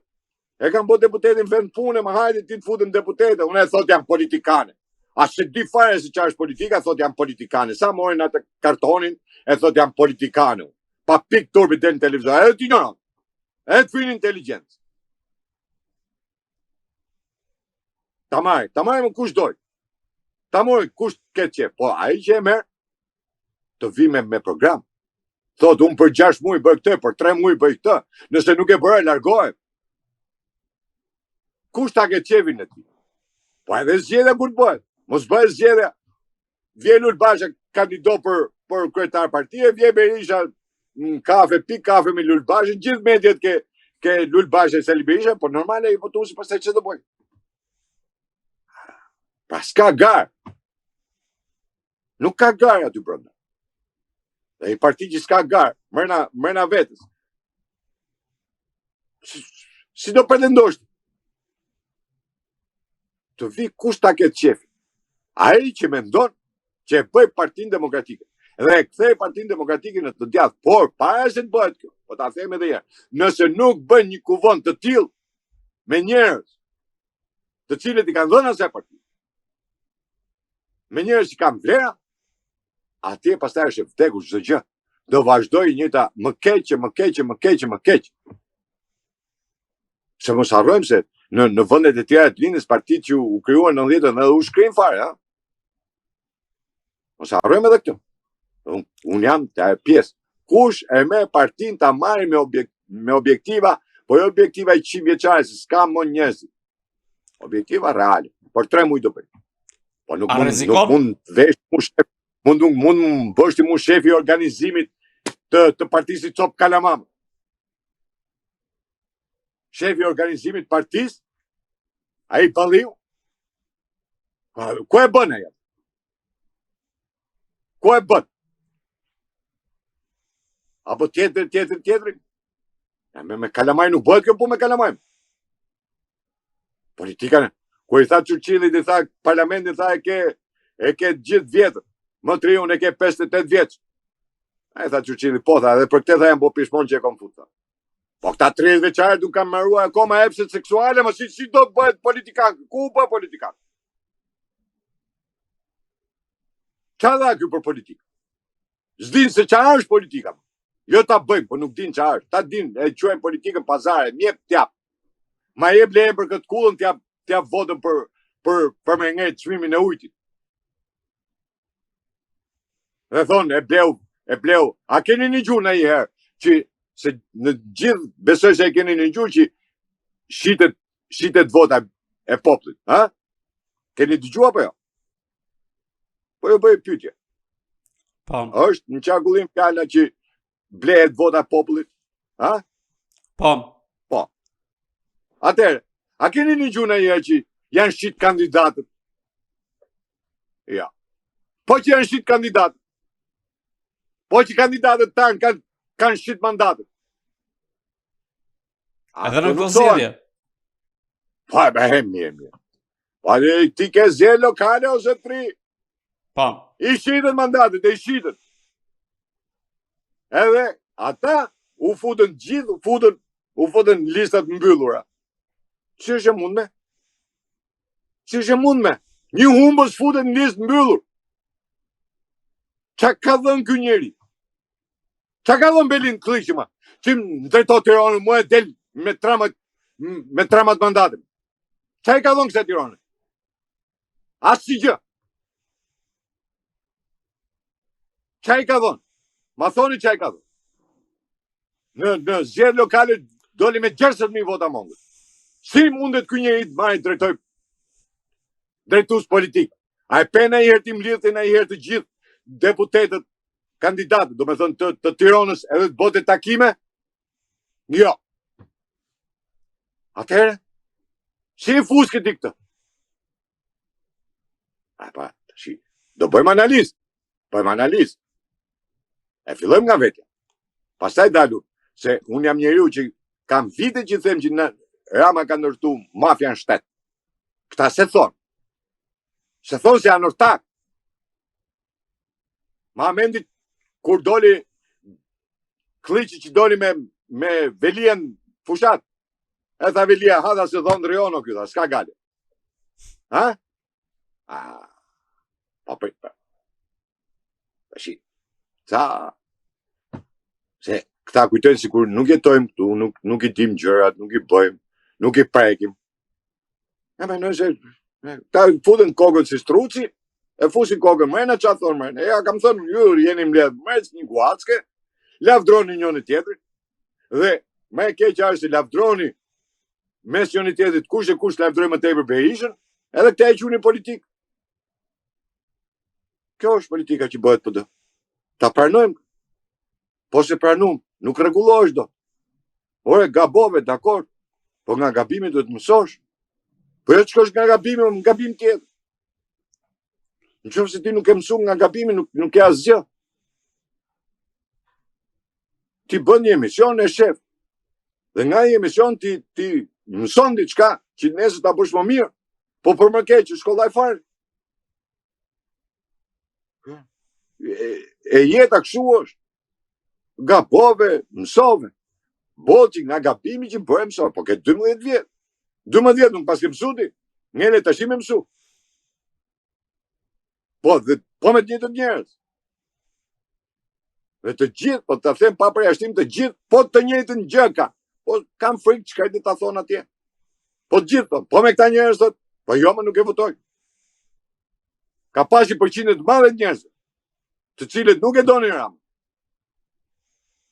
E kam bërë deputetin vend pune, më hajde ti të futën deputete. Unë e thot janë politikane. A se di fare se çfarë është politika, thot janë politikane. Sa morin atë kartonin, e thot janë politikane. Pa pik turbi del në televizor. Edhe ti ignorant. Edhe të finë inteligencë. Ta marrë më kush doj. Ta marrë kush këtë qef. Po ai që e merë, të vi me program. Thot, unë për 6 muaj bëj këtë, për 3 muaj bëj këtë. Nëse nuk e bërë, largohem. Kush ta ke qefin në ti? Po edhe zgjedhja kur të bëhet. Mos bëhet zgjedhja. Vjen Lul Basha kandido për kryetar partie, vjen Berisha në kafe, pik kafe me Lul Basha, gjithë mediat ke Lul Basha e Sali Berisha, po normale i votuesi pastaj ç'do bëj. Pra s'ka garë. Nuk ka garë aty brenda. Dhe i parti që s'ka garë, mërna vetës. Si do pretendosh? Të vi kush ta ketë qefi. Ai që mendon që e bëj Partinë Demokratike. Dhe e kthej Partinë Demokratike në të djathtë, por para se të bëhet kjo, po ta them edhe herë, nëse nuk bën një kuvend të tillë me njerëz të cilët i kanë dhënë asaj partie, me njerëz që kanë vlera, atje pastaj është e vdekur çdo gjë. Do vazhdoj njëta më keq. Se mos harrojmë se në vendet e tjera të lindës partitë që u krijuan në 90-të dhe u shkrin fare, ha. Mos harrojmë edhe këtë. Unë jam të pjesë. Kush e merr partinë ta marrë me objektiva, po jo objektiva i 100 vjeçare, se s'ka më njerëz. Objektiva reale. Por 3 muaj do bëj. Po nuk mund vesh mu shef, mund bësh ti mu shefi i organizimit të partisë Cop Kalamam. Shefi i organizimit partisë, ai balliu. Ku e bën ajo? Ku e bën? Apo tjetër? Me Kalamaj nuk bëhet kjo po me Kalamaj. Politika, ku i tha Churchillit, i tha parlamentin, tha e ke gjithë vjetër. Më tri unë e ke 58 vjeç. E tha Churchillit, po tha, edhe për këtë tha jam bo pishmon që e kom fut. Po këta 30 vjeçarë du kam marrua akoma epset seksuale, më si do të bëhet politikan? Ku bëhet politikan? Qa dha kjo për politikë? S'din se qa është politika. Jo ta bëjmë, po nuk din qa është. Ta din, e quajmë politikën pazare, mjep t'jap. Ma jep lejen për këtë kullën t'jap votën për me ngejtë çmimin e ujtit. Dhe thonë, e bleu, a keni një gjuhë në i herë, që se në gjithë, besoj se e keni një gjuhë që shitet vota e poplit, ha? Keni dëgjuar apo jo? Po jo bëj pyetje. Është në qarkullim fjala që blehet vota popullit, ha? Po. Atëherë, a keni një gjuhë në i herë që janë shit kandidatët? Ja. Po që janë shit kandidatët. Po që kandidatët tanë kanë shit mandatët. Edhe në këto zgjedhje. Po, mirë. Po, ti ke zgjedhje lokale ose 3? Po. I shitet mandatët, i shitet. Edhe ata u futën gjithë, u futën listat mbyllura. Që është e mundme? Një humbës futën në listë mbyllur. Qa ka dhënë ky njeri? Qa ka dhënë Belin Kliqi, ma? Që në drejto Tiranën, mu e del me 13 mandatim. Qa i ka dhënë këse Tiranën? Asë si gjë. Qa i ka dhënë? Ma thoni qa i ka dhënë? Në zgjedhje lokale doli me 60.000 vota mongët. Si mundet ky njeri të marrë drejtues politik? A e pena i herë të mlidhte në i herë të gjithë deputetët kandidatë, do me thënë të Tiranës edhe të bote takime? Jo. Atëherë, si i fus këti këtë? Do bëjmë analizë. Bëjmë analizë. E fillojmë nga vetja. Pastaj dalu, se unë jam njeriu që kam vite që them që Rama ka ndërtu mafja në shtet. Këta se thonë. Se thonë se janë ortak. Ma mendit kur doli Kliqi që doli me Velien fushat. E tha Velia, hadha se thonë Riono kjo, s'ka gale. Ha? Pa për. Tashi, se këta kujtojnë si kur nuk jetojmë këtu, nuk i dim gjërat, nuk i bëjmë, nuk i prekim. E me nëse, ta futën kokën si struci, e fusin kokën mrena, qa thonë mrena. Ja, kam thënë, ju jeni mledhë mërës një guacke, lavdroni njën e tjetër, dhe me keqja është se lavdroni mes njën e tjetërit, kush e kush lavdroj më tepër Berishën, edhe këta e quni politikë. Kjo është politika që bëhet PD. Ta pranojmë. Po se pranum, nuk rregullohesh do. Ore, gabove, dakor, po nga gabimi do të mësosh. Po jo të shkosh nga gabimi, në gabim tjetër. Në qoftë se ti nuk e mësu nga gabimi, nuk e asgjë. Ti bën një emision e shef. Dhe nga një emision ti mëson diçka që nesër ta bësh më mirë. Po për më keq, shkollaj fare. E jeta kështu është. Gabove, mësove. Bolqi nga gabimi që bëhe mësove. Po ke 12 vjetë. 12 vjetë nuk pas ke mësu ti. Ngele të shime mësu. Po me të njëjtët njerëz. Dhe të gjithë, po të them pa përjashtim të gjithë, po të njëjtën gjë ka. Po kam frikë çka i ta thonë atje. Po të gjithë, po me këta njerëz thotë, po jo më nuk e votoj. Ka pashi përqindje të madhe të njerëzve, të cilët nuk e donin Ramën.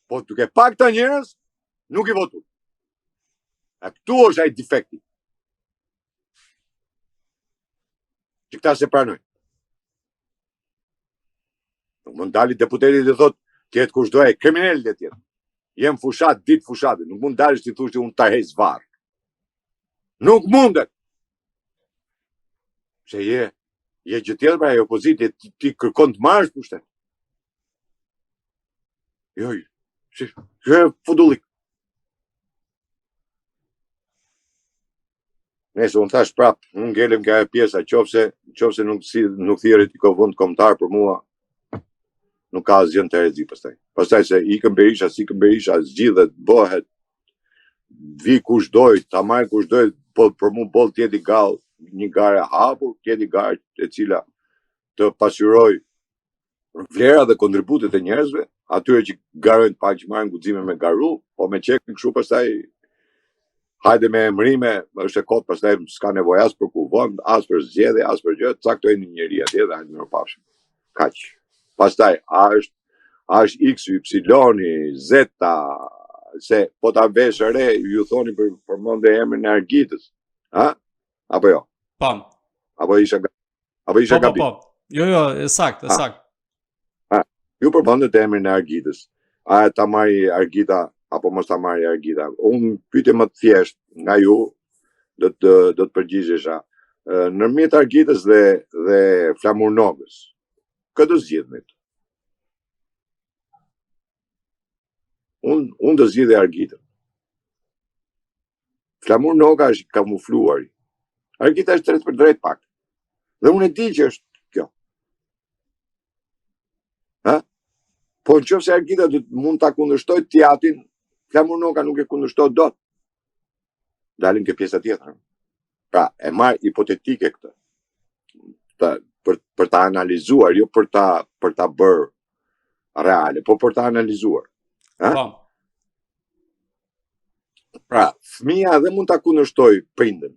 Po duke pa këta njerëz, nuk i votu. A këtu është ai defekti. Që këta se pranojnë. Nuk mund dali deputeti dhe thotë, tjetë kush doje, kriminal dhe tjetë. Jem fushat, ditë fushatë. Nuk mund dali që ti thushti unë ta hejtë zvarë. Nuk mundet. Se je gjë tjetër pra e opozitë, ti kërkon të marrësh pushtet. Jo, që e fudullik. Nëse unë thash prap, unë ngelem nga e pjesa, qofse nuk thirret i kovën kombëtar për mua, nuk ka asgjë të rrezi pastaj. Pastaj se ikën Berisha, zgjidhet, bëhet, vi kush doj, ta marrë kush doj, po për mua boll tjeti gall, një garë hapur, tjeti garë e cila të pasqyroj vlera dhe kontributet e njerëzve, atyre që garojnë pak që marrin guxime me garu, po me çek kështu pastaj hajde me emrime, është e kot, pastaj s'ka nevojë as për kuvend, as për zgjedhje, as për gjë, caktoi një njeri atje dhe hajde më pafshim. Kaq. Pastaj a është X, Y, Z, se po ta vesh re, ju thoni për mendë emrin e Argitës. Ha? Apo jo? Pam. Apo isha gabim. Po. Jo, e sakt. Ju përmendet emrin e Argitës. A ta marri Argita apo mos ta marri Argita? Unë pyetje më të thjesht nga ju do të përgjigjesha. Ndërmjet Argitës dhe Flamurnogës, këtë zgjidhni? Unë do zgjidhja Argitën. Flamurnoga është kamufluar. Argita është drejt për drejt pak. Dhe unë e di që është kjo. Ha? Po në qoftë se Argita mund ta kundërshtoj Tiatin, Flamurnoga nuk e kundërshton dot. Dalim ke pjesa tjetër. Pra, e marr hipotetike këtë. Për ta analizuar, jo për ta bërë reale, po për ta analizuar. Po. Pra, fëmia edhe mund ta kundërshtoj prindën.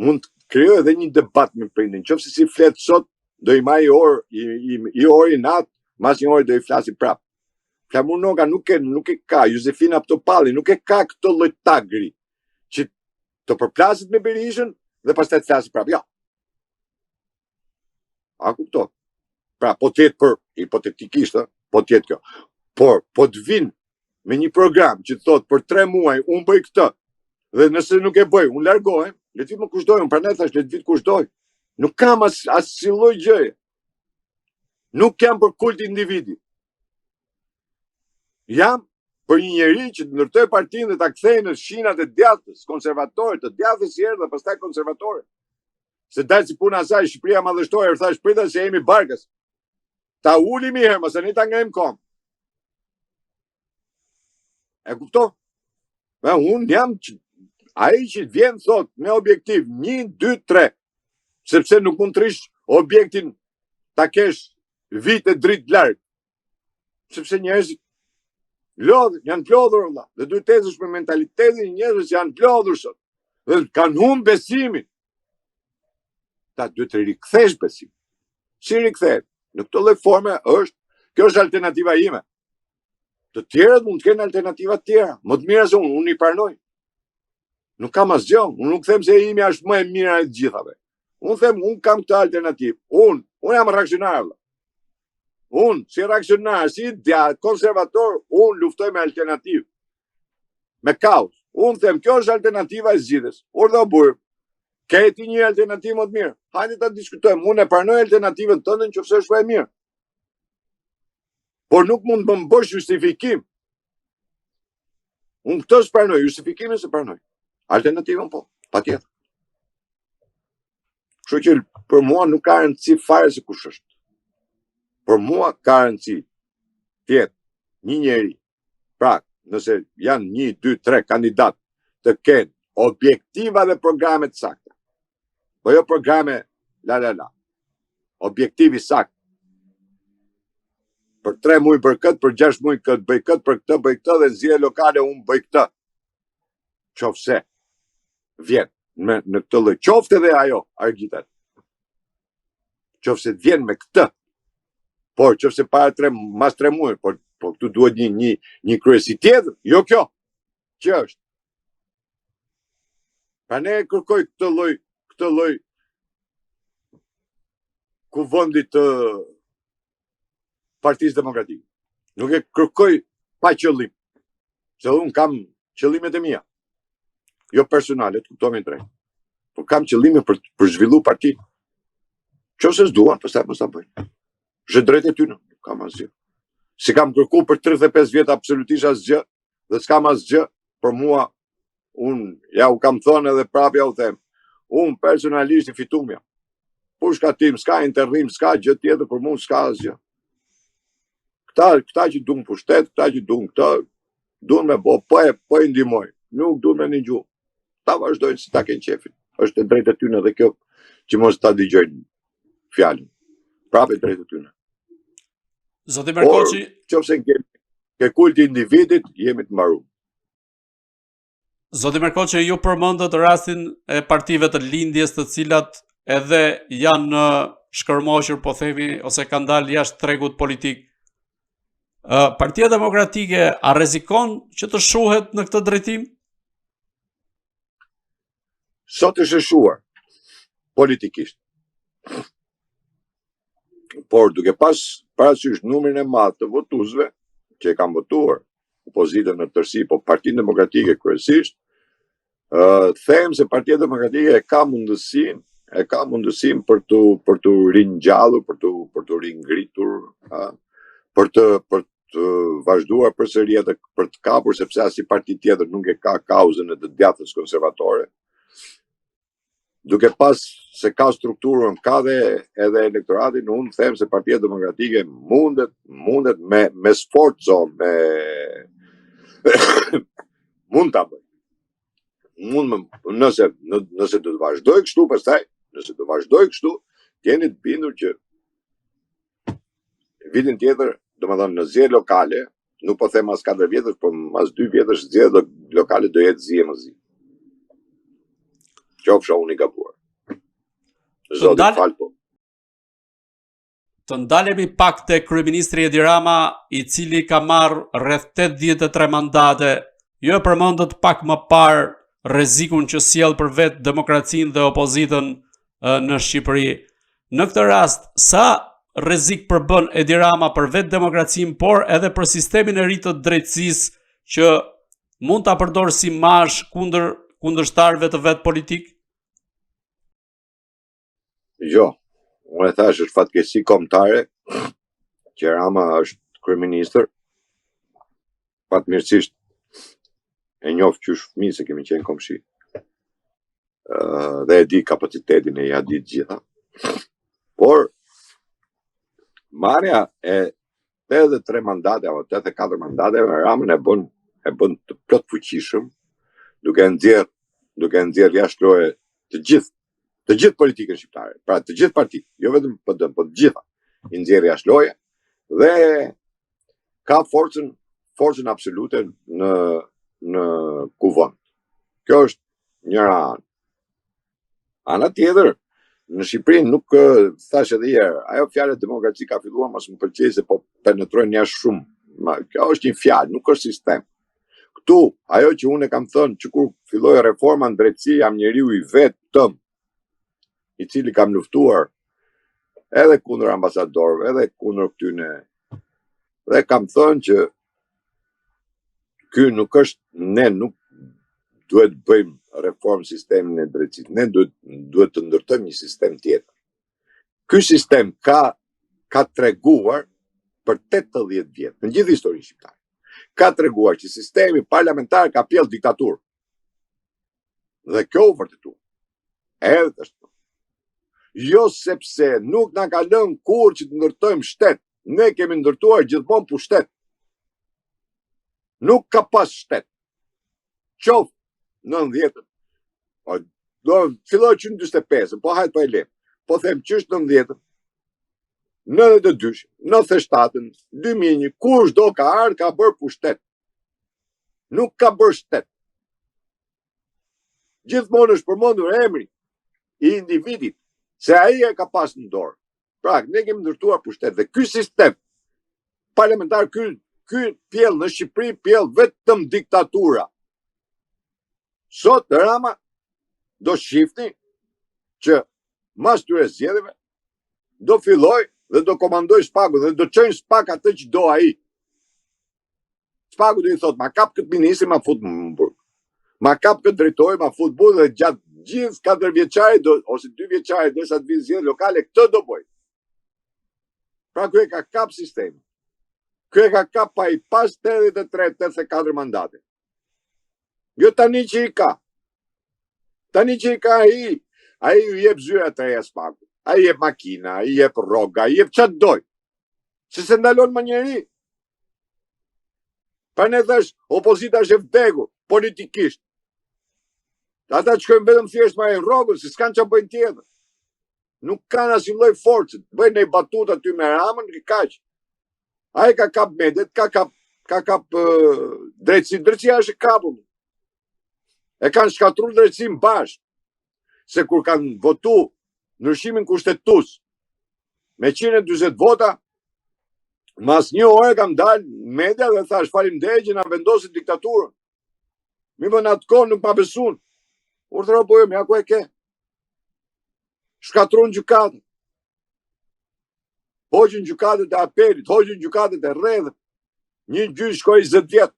Mund të krijoj edhe një debat me prindin. Nëse si flet sot, do i marr i orë natë, mas një orë do i flasi prap. Flamur Noga nuk e ka, Josefina Ptopalli nuk e ka këtë lloj tagri që të përplaset me Berishën dhe pastaj të flasi prap. Ja. A kupton? Pra, po të jetë për hipotetikisht, po të jetë kjo. Por po të vinë me një program që thot për 3 muaj unë bëj këtë dhe nëse nuk e bëj, unë largohem, le të vit më kushtoj, unë pranë thash le të vit kushtoj. Nuk kam as si lloj gjëje. Nuk jam për kult individi. Jam për një njeri që të ndërtoj partinë dhe ta kthejë në shinat e djathtës, konservatore, të djathtës si erdhë dhe pastaj konservatore. Se dalë si puna asaj, Shqipëria madhështore, thash prita se jemi barkës. Ta ulim i herë, mos ne ta ngrem kom. E kupton? Unë jam ai që vjen thot me objektiv 1, 2, 3, sepse nuk mund të rish objektin ta kesh vite dritë larg. Sepse njerëzit janë plodhur valla. Dhe duhet të ecësh me mentalitetin e njerëzve që janë plodhur sot. Dhe kanë humbur besimin. Ta duhet të rikthesh besimin. Si rikthehet? Në këtë lloj forme kjo është alternativa ime. Të tjerët mund të kenë alternativa të tjera. Më të mira se unë i pranoj. Nuk kam asgjë, unë nuk them se imi është më e mira e të gjithave. Unë them, unë kam këtë alternativë. Unë jam reaksionar. Unë, si reaksionar, si konservator, unë luftoj me alternativë. Me kaos. Unë them, kjo është alternativa e zgjidhjes. Urdhë o burr. Ke ti një alternativë më të mirë? Hajde ta diskutojmë. Unë e pranoj alternativën tënde nëse është më e mirë. Por nuk mund të më bësh justifikim. Unë këtë s'pranoj, justifikimin se pranoj. Alternativën po, patjetër. Kështu që për mua nuk ka rëndësi fare se kush është. Për mua ka rëndësi të jetë një njeri. Pra, nëse janë 1, 2, 3 kandidat të kenë objektiva dhe programe të sakta. Po jo programe la. Objektivi sakt. Për 3 muaj për këtë, për 6 muaj këtë, bëj këtë, për këtë, bëj këtë, dhe zgjedhje lokale unë bëj këtë. Qofse vjen në këtë lloj, qofte dhe ajo Argjitat. Qofse vjen me këtë. Por qofse mas 3 muaj, por këtu duhet një kryesi tjetër, jo kjo. Që është? Pra ne kërkoj këtë lloj kuvendit të Partisë Demokratike. Nuk e kërkoj pa qëllim. Se unë kam qëllimet e mia. Jo personale, të kuptoj me drejt. Por kam qëllime për zhvillu partinë. Qofse s'duan, pastaj mos ta bëjnë. Është drejt e tyre, kam asgjë. Si kam kërkuar për 35 vjet absolutisht asgjë, dhe s'kam asgjë, për mua unë u kam thënë edhe prapja u them. Unë personalisht i fitumja. Po shkatim, s'ka interrim, s'ka gjë tjetër, për mua s'ka asgjë. Këta që duan pushtet, këta që duan këtë, duan me po e ndihmoj. Nuk duan me një gjuhë. Ta vazhdojnë si ta kenë qefin. Është e drejtë e tyre dhe kjo që mos ta dëgjojnë fjalën. Prapë e drejtë e tyre. Zoti Merkoçi, qofse ke kulti individit, jemi të mbaruar. Zoti Merkoçi, ju përmendët rastin e partive të lindjes, të cilat edhe janë shkërmoqur, po themi, ose kanë dalë jashtë tregut politik. Partia Demokratike a rrezikon që të shuhet në këtë drejtim? Sot është e shuar politikisht. Por duke pas parasysh numrin e madh të votuesve që e kanë votuar opozitën në tërësi, po Partinë Demokratike kryesisht, them se Partia Demokratike e ka mundësinë për të ringjallur, për të ringritur, për të vazhduar përsëri edhe për të kapur, sepse asnjë parti tjetër nuk e ka kauzën e të djathtës konservatore. Duke pas se ka strukturën, ka dhe edhe elektoratin, unë them se Partia Demokratike mundet me sforzo, mund ta bëj. Nëse do të vazhdoj kështu, pastaj, jeni të bindur që vitin tjetër, domethënë në zgjedhje lokale, nuk po them mas 4 vjetësh, po mas 2 vjetësh zgjedhje lokale do jetë zi e më zi. Qofsha unë i gabuar. Zoti fal po. Të ndalemi pak te kryeministri Edi Rama, i cili ka marrë rreth 83 mandate, jo përmendët pak më parë rrezikun që sjell për vetë demokracinë dhe opozitën në Shqipëri. Në këtë rast, sa rrezik përbën Edi Rama për vetë demokracinë, por edhe për sistemin e ri të drejtësisë që mund ta përdorë si mash kundërshtarëve të vet politik? Jo. Unë e thash është fatkeqësi kombëtare që Rama është kryeministër. Fatmirësisht e njoh qysh fëmijë se kemi qenë komshi. Dhe e di kapacitetin e ja di të gjitha. Por marrja e 83 mandate apo 84 mandate Ramën e bën të plot fuqishëm, duke nxjerr jashtë loje të gjithë politikën shqiptare, pra të gjithë partitë, jo vetëm PD, por të gjitha, i nxjerr jashtë loje dhe ka forcën absolute në kuvend. Kjo është njëra anë. Ana tjetër, në Shqipëri nuk thash edhe herë, ajo fjalë demokraci ka filluar mos më pëlqej se po penetrojnë jashtë shumë. Kjo është një fjalë, nuk është sistem. Këtu, ajo që unë e kam thënë që kur filloi reforma në drejtësi, jam njeriu i vetëm i cili kam luftuar edhe kundër ambasadorëve, edhe kundër këtyne. Dhe kam thënë që ky nuk është, ne nuk duhet bëjmë reformë sistemin e drejtësisë, ne duhet të ndërtojmë një sistem tjetër. Ky sistem ka treguar për 80 vjet, në gjithë historinë shqiptare. Ka treguar që sistemi parlamentar ka pjell diktaturë. Dhe kjo u vërtetua. Edhe të ashtu. Jo sepse nuk na ka lënë kur që të ndërtojmë shtet. Ne kemi ndërtuar gjithmonë pushtet. Nuk ka pas shtet. Qoftë 90-ën. Do filloj që në 45-ën, po hajtë po e lem. Po them që është 90-ën, 92-ën, 97-ën, 2001, kush do ka ardhur ka bërë pushtet. Nuk ka bërë shtet. Gjithmonë është përmendur emri i individit, se ai e ka pas në dorë. Pra, ne kemi ndërtuar pushtet dhe ky sistem parlamentar, ky pjell në Shqipëri, pjell vetëm diktatura. Sot Rama do shifni që mas këtyre zgjedhjeve do filloj dhe do komandoj Spaku dhe do çojnë Spak atë që do ai. Spaku do i thot, ma kap këtë ministri, ma fut më burg. Ma kap këtë drejtori, ma fut burg dhe gjatë gjithë 4 vjeçarit ose 2 vjeçarit derisa të vinë zgjedhje lokale, këtë do bëj. Pra ky e ka kap sistemi. Ky e ka kap pa i pas 83-84 mandate. Jo tani që i ka. Tani që i ka ai ju jep zyra të reja Spaku. Ai jep makina, ai jep rroga, ai jep çfarë doj. Se ndalon më njëri. Pra ne thash, opozita është e vdekur politikisht. Ata që shkojnë vetëm thjesht marrin rrogën, se s'kan çfarë bëjnë tjetër. Nuk kanë asnjë lloj force. Bëjnë një batut aty me Ramën, kaq. Ai ka kap medet, ka kap drejtësia është e kapur. E kanë shkatruar drejtësinë bashkë. Se kur kanë votu ndryshimin kushtetues me 140 vota, mas një ore kam dalë media dhe thash faleminderit që na vendosit diktaturën. Mi më në atë kohë nuk ma besun. Urdhëro po ja ku e ke. Shkatron gjykatën. Hoqën gjykatët e apelit, hoqën gjykatët e rredhët. Një gjyq shkoi 20 vjet.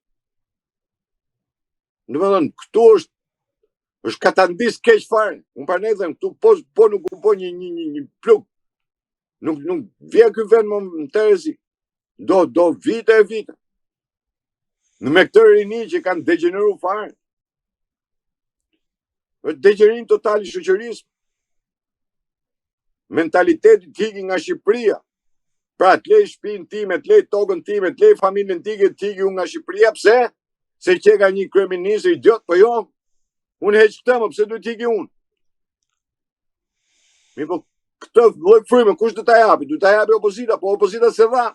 Domethënë, këtu është katandis keq fare. Unë pa ne them këtu po nuk u bë një plug. Nuk vjen ky vend më të rrezik. Do vite e vite. Në me këtë rini që kanë degeneru fare. Është degenerim total i shoqërisë. Mentaliteti t'iki nga Shqipëria. Pra të lej shtëpinë time, të lej tokën time, të lej familjen time, t'iki unë nga Shqipëria, pse? Se që ka një kryeministër idiot, po jo. Unë heq këtë më, pse duhet t'iki unë? Mi po këtë lloj fryme, kush do ta japi? Do ta japi opozita, po opozita se dha.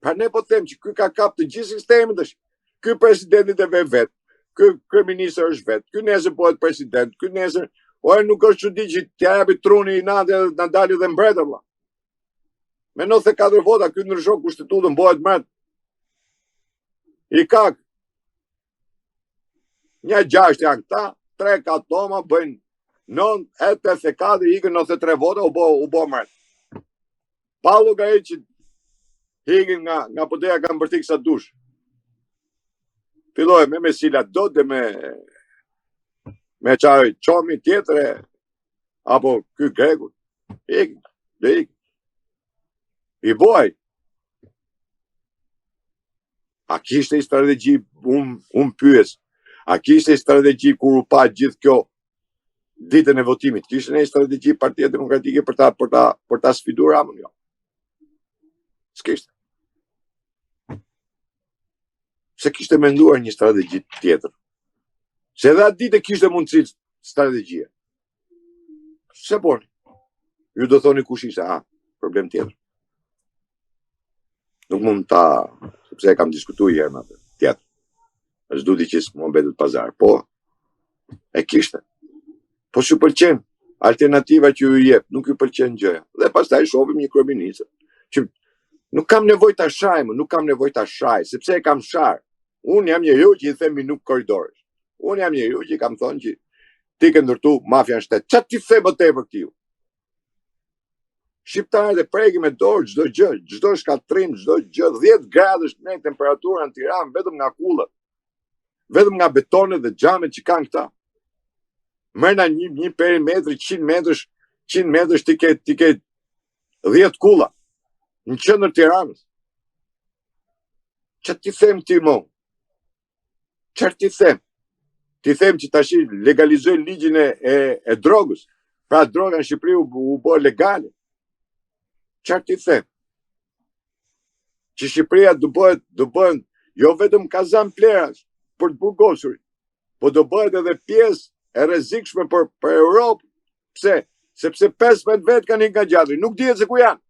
Pra ne po them që ky ka kap të gjithë sistemin tash. Ky presidenti e vet, ky kryeministër është vet, ky nesër bëhet president, ky nesër, nuk është çudi që t'ja japi truni i natë dhe na dalë dhe mbretër valla. Me 94 vota ky ndryshon kushtetutën, bëhet mbret. I kak. 1/6 janë këta, 3 ka toma, bëjnë 9/84, ikën 93 vota, u bo mbret. Pa llogarit që hikin nga podera kanë bërtik sa dush. Filloj me Sila Dot dhe me çaj çomi tjetër apo ky Greku. Ikin, dhe ikin. I boj. A kishte strategji, unë pyes, a kishte strategji kur u pa gjithë kjo ditën e votimit? Kishte një strategji Partia Demokratike për ta sfiduar Ramën? Jo. S'kishte. Se kishte menduar një strategji tjetër. Se edhe atë ditë kishte mundësi strategjie. Se boni. Ju do thoni kush ishte, problem tjetër. Nuk mund sepse e kam diskutuar herë me atë tjetër. Është duti që s'mo mbetet pazar. Po, e kishte. Po s'ju pëlqen alternativa që ju jep, nuk ju pëlqen gjëja. Dhe pastaj shohim një kryeministër që nuk kam nevojë ta shaj, sepse e kam shar. Unë jam njeriu që i themi nuk korridorësh. Unë jam njeriu që i kam thonë që ti ke ndërtu mafia në shtet. Çfarë ti the më tepër këtij? Shqiptarët e prekin me dorë çdo gjë, çdo shkatrim, çdo gjë, 10 gradësh në temperatura në Tiranë vetëm nga kullat. Vetëm nga betonet dhe xhamet që kanë këta. Mërna një perimetri 100 metrësh ti ke 10 kulla në qendër Tiranës. Çfarë ti them ti mo? Çfarë ti them? Ti them që tash legalizojnë ligjin e drogës. Pra droga në Shqipëri u bë legale. Çfarë ti them? Që Shqipëria do bëhen jo vetëm kazan plerash për të burgosurit, po do bëhet edhe pjesë e rrezikshme për Europë. Pse? Sepse 15 vetë kanë nga gjatri, nuk dihet se ku janë.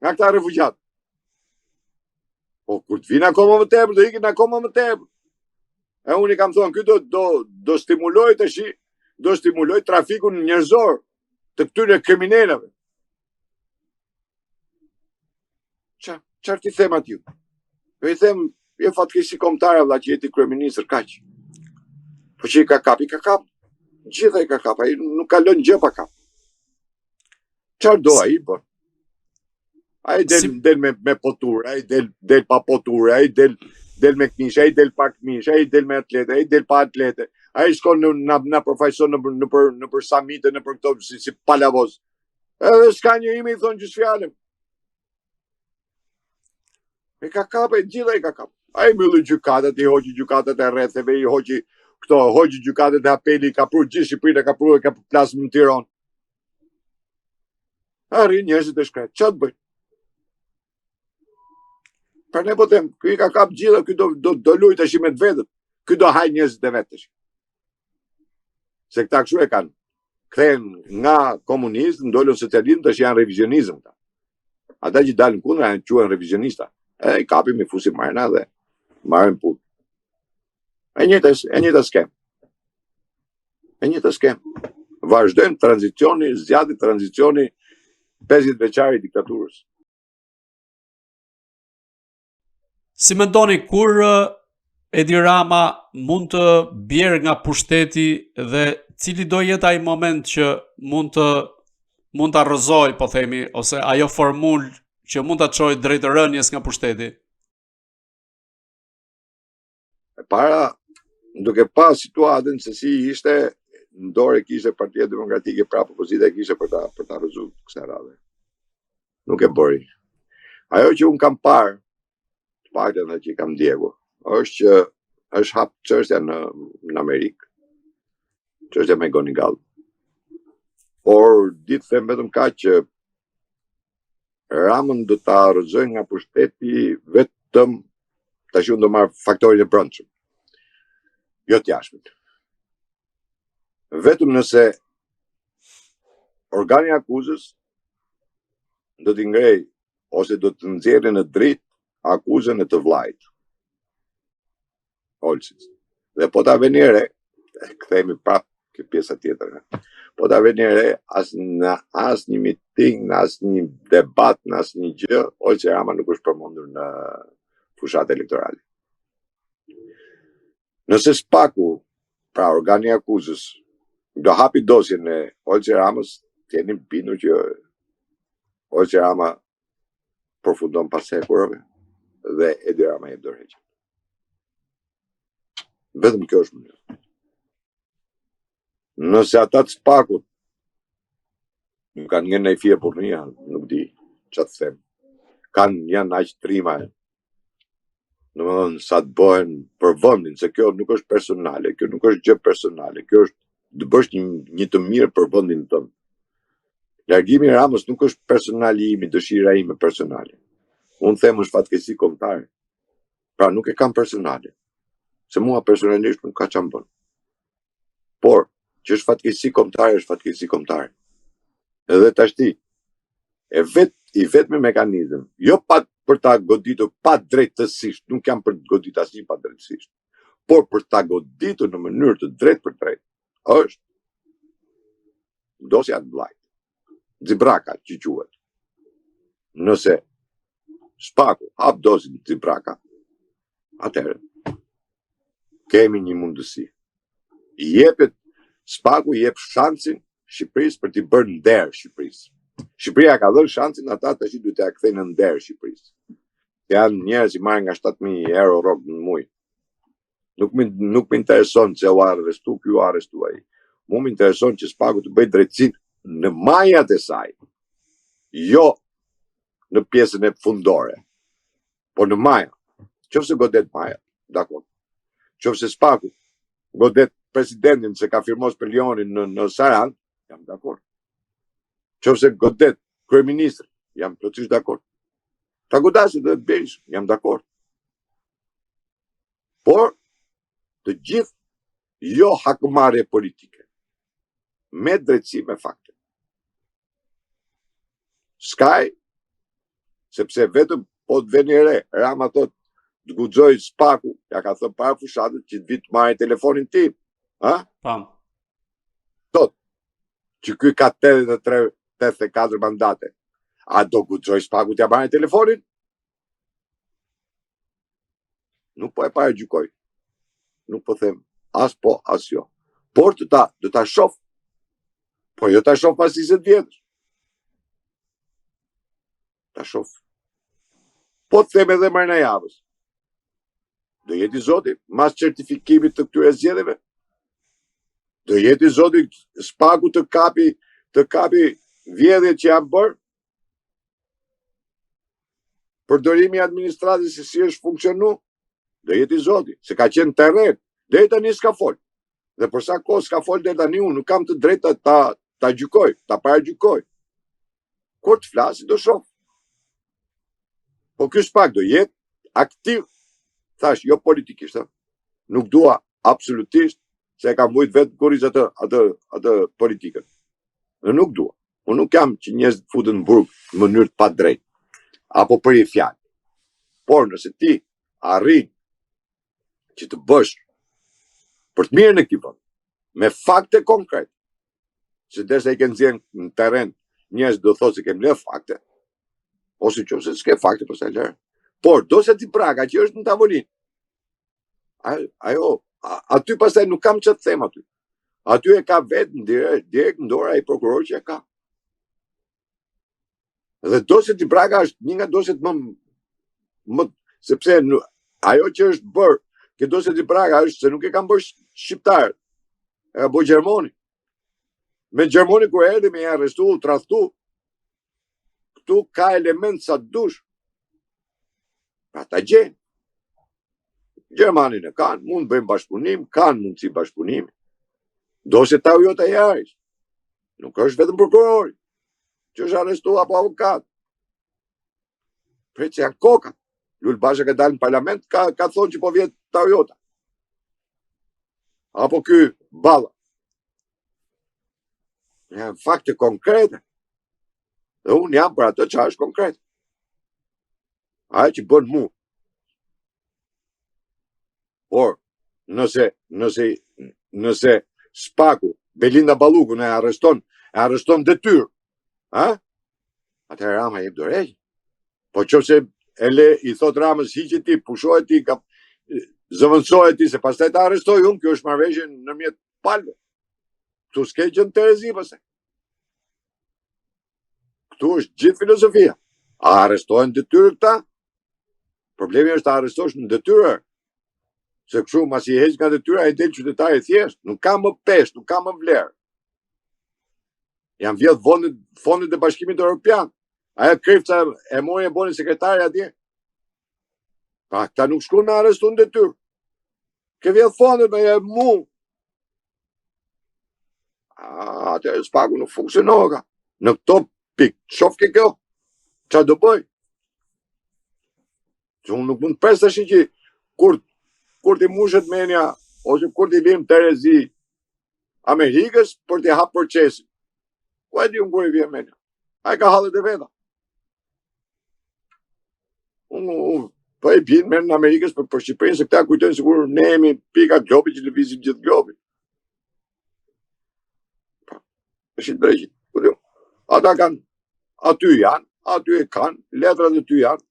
Nga këta refugjat. Po kur të vinë akoma më tepër, do ikin akoma më tepër. E unë i kam thonë, ky do stimuloj do stimuloj trafikun njerëzor të këtyre kriminalëve. Çfarë ti them aty? Jo i them, je fatkeqësi kombëtare valla që jeti kryeministër kaq. Po që i ka kap. Gjithë i ka kap, ai nuk ka lënë gjë pa kap. Çfarë do ai bën? Ai del me poturë, ai del pa poturë, ai del me këmishë, ai del pa këmishë, ai del me atlete, ai del pa atlete. Ai shkon në përfaqëson në për samite, në për këto si palavoz. Edhe s'ka një imi i thonë gjysë fjalën. E ka kap, gjitha i ka kap. Ai mbylli gjykatat, i hoqi gjykatat e rretheve, i hoqi gjykatat e apeli, ka prur gjithë Shqipërinë, ka plasë në Tiranë. Arrin njerëzit e shkret, çfarë bëj? Pra ne po them, ky ka kap gjitha, ky do luaj tash me të vetët. Ky do haj njerëzit e vet tash. Se këta kështu e kanë. Kthehen nga komunizëm, ndolën socializëm, tash janë revizionizëm. Ata që dalin kundra janë quhen revizionista. I kapim i fusim marrëna dhe marrin punë. E njëjta skem. Vazhdojmë zgjati tranzicioni 50 vjeçari i diktaturës. Si mendoni kur Edi Rama mund të bjerë nga pushteti dhe cili do jetë ai moment që mund të arrëzoj, po themi, ose ajo formulë që mund të çojë drejt rënies nga pushteti? E para, duke pa situatën se si ishte, në dorë kishte Partia Demokratike, prapë opozita kishte për ta arrëzuar kësaj radhe. Nuk e bëri. Ajo që un kam parë, të paktën që kam ndjekur, është që është hap çështja në Amerikë. Çështja me Gonigal. Por ditë them vetëm kaq që Ramën do ta arrëzoj nga pushteti vetëm tash unë do marr faktorin e brendshëm. Jo të jashtëm. Vetëm nëse organi akuzës do t'i ngrej ose do të nxjerrin në dritë akuzën e të vllajt. Olçis. Dhe po ta veni re, kthehemi prapë ke pjesa tjetër. Po ta veni re, as një miting, as një debat, as një gjë, Olçi Rama nuk është përmendur në fushat elektorale. Nëse Spaku, pra organi akuzës, do hapi dosjen e Olçi Ramës, jeni bindur që Olçi Rama përfundon pas hekurave dhe Edi Rama jep dorëheqje. Vetëm kjo është mënyrë. Nëse ata të Spakut nuk kanë ngjenë në fije burnia, nuk di çfarë të them. Janë aq trima. Domethënë sa të bëhen për vendin, se kjo nuk është personale, kjo nuk është gjë personale, kjo është të bësh një të mirë për vendin tënd. Largimi i Ramës nuk është personali imi, dëshira ime personale. Unë them është fatkeqësi kombëtare. Pra nuk e kam personale. Se mua personalisht nuk ka çam bën. Por që është fatkeqësi kombëtare, është fatkeqësi kombëtare. Edhe tashti i vetmi mekanizëm, jo për ta goditur pa drejtësisht, nuk jam për të goditur asnjë pa drejtësisht, por për ta goditur në mënyrë të drejtë për drejtë, është dosja e vllajt. Xibraka që quhet. Nëse Spaku hap dosjen e Xibraka, atëherë kemi një mundësi. Spaku jep shansin Shqipërisë për t'i bërë nder Shqipërisë. Shqipëria ka dhënë shansin, ata tash duhet t'ia kthejnë në nder Shqipërisë. Janë njerëz që marrin nga 7.000 euro rrok në muaj. Nuk më intereson se u arrestu, ky u arrestuai. Mu më intereson që Spaku të bëjë drejtësinë në majat e saj. Jo në pjesën e fundore, por në maja. Qofse godet maja, dakor. Qofse Spaku godet presidentin se ka firmos për Lionin në Saran, jam dakor. Qofse godet kryeministri, jam plotësisht dakor. Ta godasit dhe Berisha, jam dakor. Por të gjithë jo hakmarrje politike, me drejtësi, me fakte. Skaj, sepse vetëm po të veni re, Rama thot të guxoj Spaku, ja ka thënë para fushatës që të vit marrë telefonin tim. Pam. Thot që ky ka 84 mandate. A do guxoj Spaku t'ja marrë telefonin? Nuk po e paragjykoj. Nuk po them as po, as jo. Por do ta shoh. Po jo ta shoh pas 20 vjetësh. Ta shoh. Po të them edhe mërë në javës. Do jeti zoti, mas certifikimit të këtyre zgjedhjeve. Do jeti zoti Spaku të kapi vjedhjet që janë bërë. Përdorimi i administratës se si është funksionu. Do jeti zoti, se ka qenë terren. Deri tani s'ka fol. Dhe për sa kohë s'ka fol deri tani, unë nuk kam të drejtë ta gjykoj, ta paragjykoj. Kur të flasi do shoh. Po ky Spak do jetë aktiv, thash, jo politikisht, nuk dua absolutisht se e kam vujt vetë kuriz atë politikën. Dhe nuk dua. Unë nuk jam që njerëz të futen në burg në mënyrë të pa drejtë, apo për i fjalë. Por nëse ti arrin që të bësh për të mirën e këtij vendi, me fakte konkrete, se derisa i ke nxjerrë në terren, njerëz do thotë se kemi lë fakte, ose qofse s'ke fakte për sa lërë. Por dosja Xibraka që është në tavolinë, ajo, aty pastaj nuk kam ç'të them aty. Aty e ka vetë direkt në dorë ai prokuror që e ka. Dhe dosja Xibraka është një nga dosjet më sepse ajo që është bërë, që dosja Xibraka është se nuk e kanë bërë shqiptarët, e ka bërë Gjermani. Me Gjermani kur erdhi me arrestu, tradhtu, këtu ka element sa dush. Pra ta gjenë. Gjermanin e kanë, mund bëjmë bashkëpunim, kanë mundësi bashkëpunimi. Dosje Toyota Yaris. Nuk është vetëm prokurori, që është arrestu apo avokat. Pret që janë koka. Lul Basha ka dalë në parlament, ka thonë që po vjetë Toyota. Apo ky Balla. Janë fakte konkrete. Dhe unë jam për atë që është konkret. Ajo që bën mu. Por, nëse Spaku, Belinda Balluku e arreston detyrë, atëherë Rama jep dorë. Po qofse i thot Ramës hiqet ti, pushohet ti, zëvendësohet ti, se pastaj ta arrestoj unë, kjo është marrëveshje nëpërmjet palëve. Ktu s'ke gjën Terezi pastaj. Ktu është gjithë filozofia. A arrestohen detyrë këta? Problemi është ta arrestosh në detyrë. Se kështu masi heq nga detyra ai del qytetar i thjesht, nuk ka më peshë, nuk ka më vlerë. Janë vjedh fondet e Bashkimit Evropian. Aja Krifca e mori e boni sekretari atje. Pra, këta nuk shkon me arrestu në detyrë. Ke vjedh fondet me mu. Atëherë Spaku nuk funksionoka. Në këto pikë, shof ke kjo? Qa do bëj? Që unë nuk mund të pres tash që kur ti mushet menja, ose kur ti vim Terezi Amerikës për t'i hap procesin. Ku e di unë kur i vjen menja? A ka hallet e veta. Unë po e bjen merë në Amerikës për Shqipërinë, se këta kujtojnë sigur ne jemi pika globi që lëvizim gjithë globin. Është të drejtë. Ata kanë, aty e kanë, letrat e ty janë.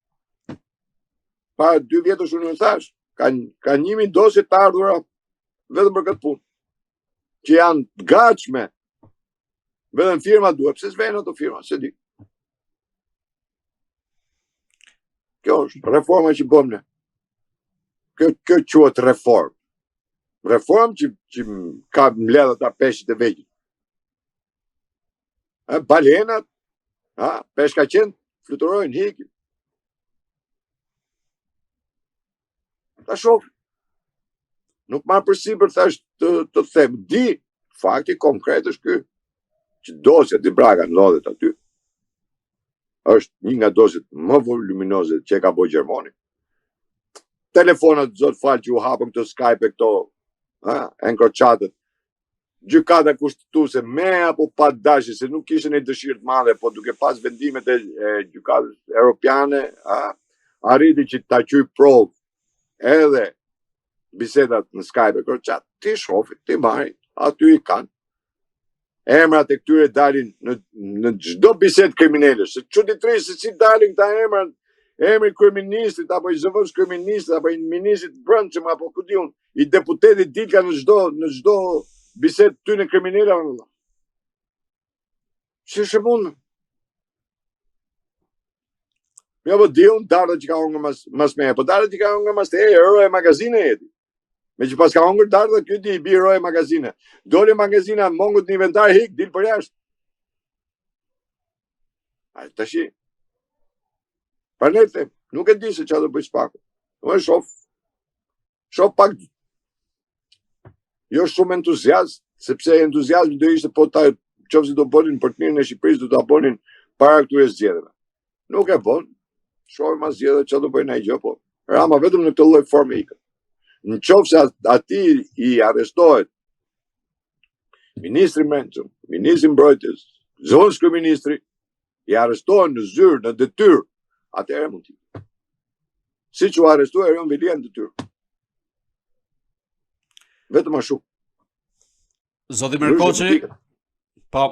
Pa 2 vjetësh unë më thash, kanë 1000 dosje të ardhura vetëm për këtë punë. Që janë të gatshme. Vetëm firma duhet, pse s'vejnë ato firma, se di. Kjo është reforma që bëm ne. Kjo quhet reformë. Reformë që ka mbledh ata peshqit e vegjël. Balenat, peshka qenë, fluturojnë, hikin. Ta shoh. Nuk marr përsipër thash të them. Di, fakti konkret është ky, që dosja di Braga ndodhet aty. Është një nga dosjet më voluminoze që ka bëjë Gjermani. Telefonat zot fal që u hapën këto Skype këto, encrochatët. Gjykata kushtetuese me apo pa dashje, se nuk kishin një dëshirë të madhe, po duke pas vendimet e gjykatës europiane, arriti që ta quaj provë edhe bisedat në Skype, kërçat, ti shofi, ti marri, aty i kanë. Emrat e këtyre dalin në çdo bisedë kriminale, se çuditërisht se si dalin këta emrat, emri kryeministit apo i zëvendës kryeministit apo i ministrit brendshëm apo ku diun, i deputetit dilka në çdo bisedë ty në kriminale. Si është mund? Ja po diun darë që ka hongër mas me, po darë që ka hongër mas të euro e magazine jeti. Me që pas ka hongër darë dhe kjo di i bi euro e magazine. Dole magazina mongut një inventar hik, dil për jashtë. A të shi. Për ne të them, nuk e di se që do bëj Spaku. Nuk e shof pak, jo shumë entuziast, sepse entuziazmi do ishte po ta qofsi do bënin për të mirën e Shqipërisë, do ta bënin para këtyre zgjedhjeve. Nuk e bën. Shohim as zgjedhje që do bëjnë ai gjë, po Rama vetëm në këtë lloj forme ikën. Në qoftë se ati i arrestohet ministri Mençëm, ministri mbrojtjes, zonës kryeministri, i arrestohen në zyrë, në detyrë, atëherë mund të. Siç u arrestuar Erion Vilia në detyrë. Vetëm ashtu. Zoti Merkoçi, po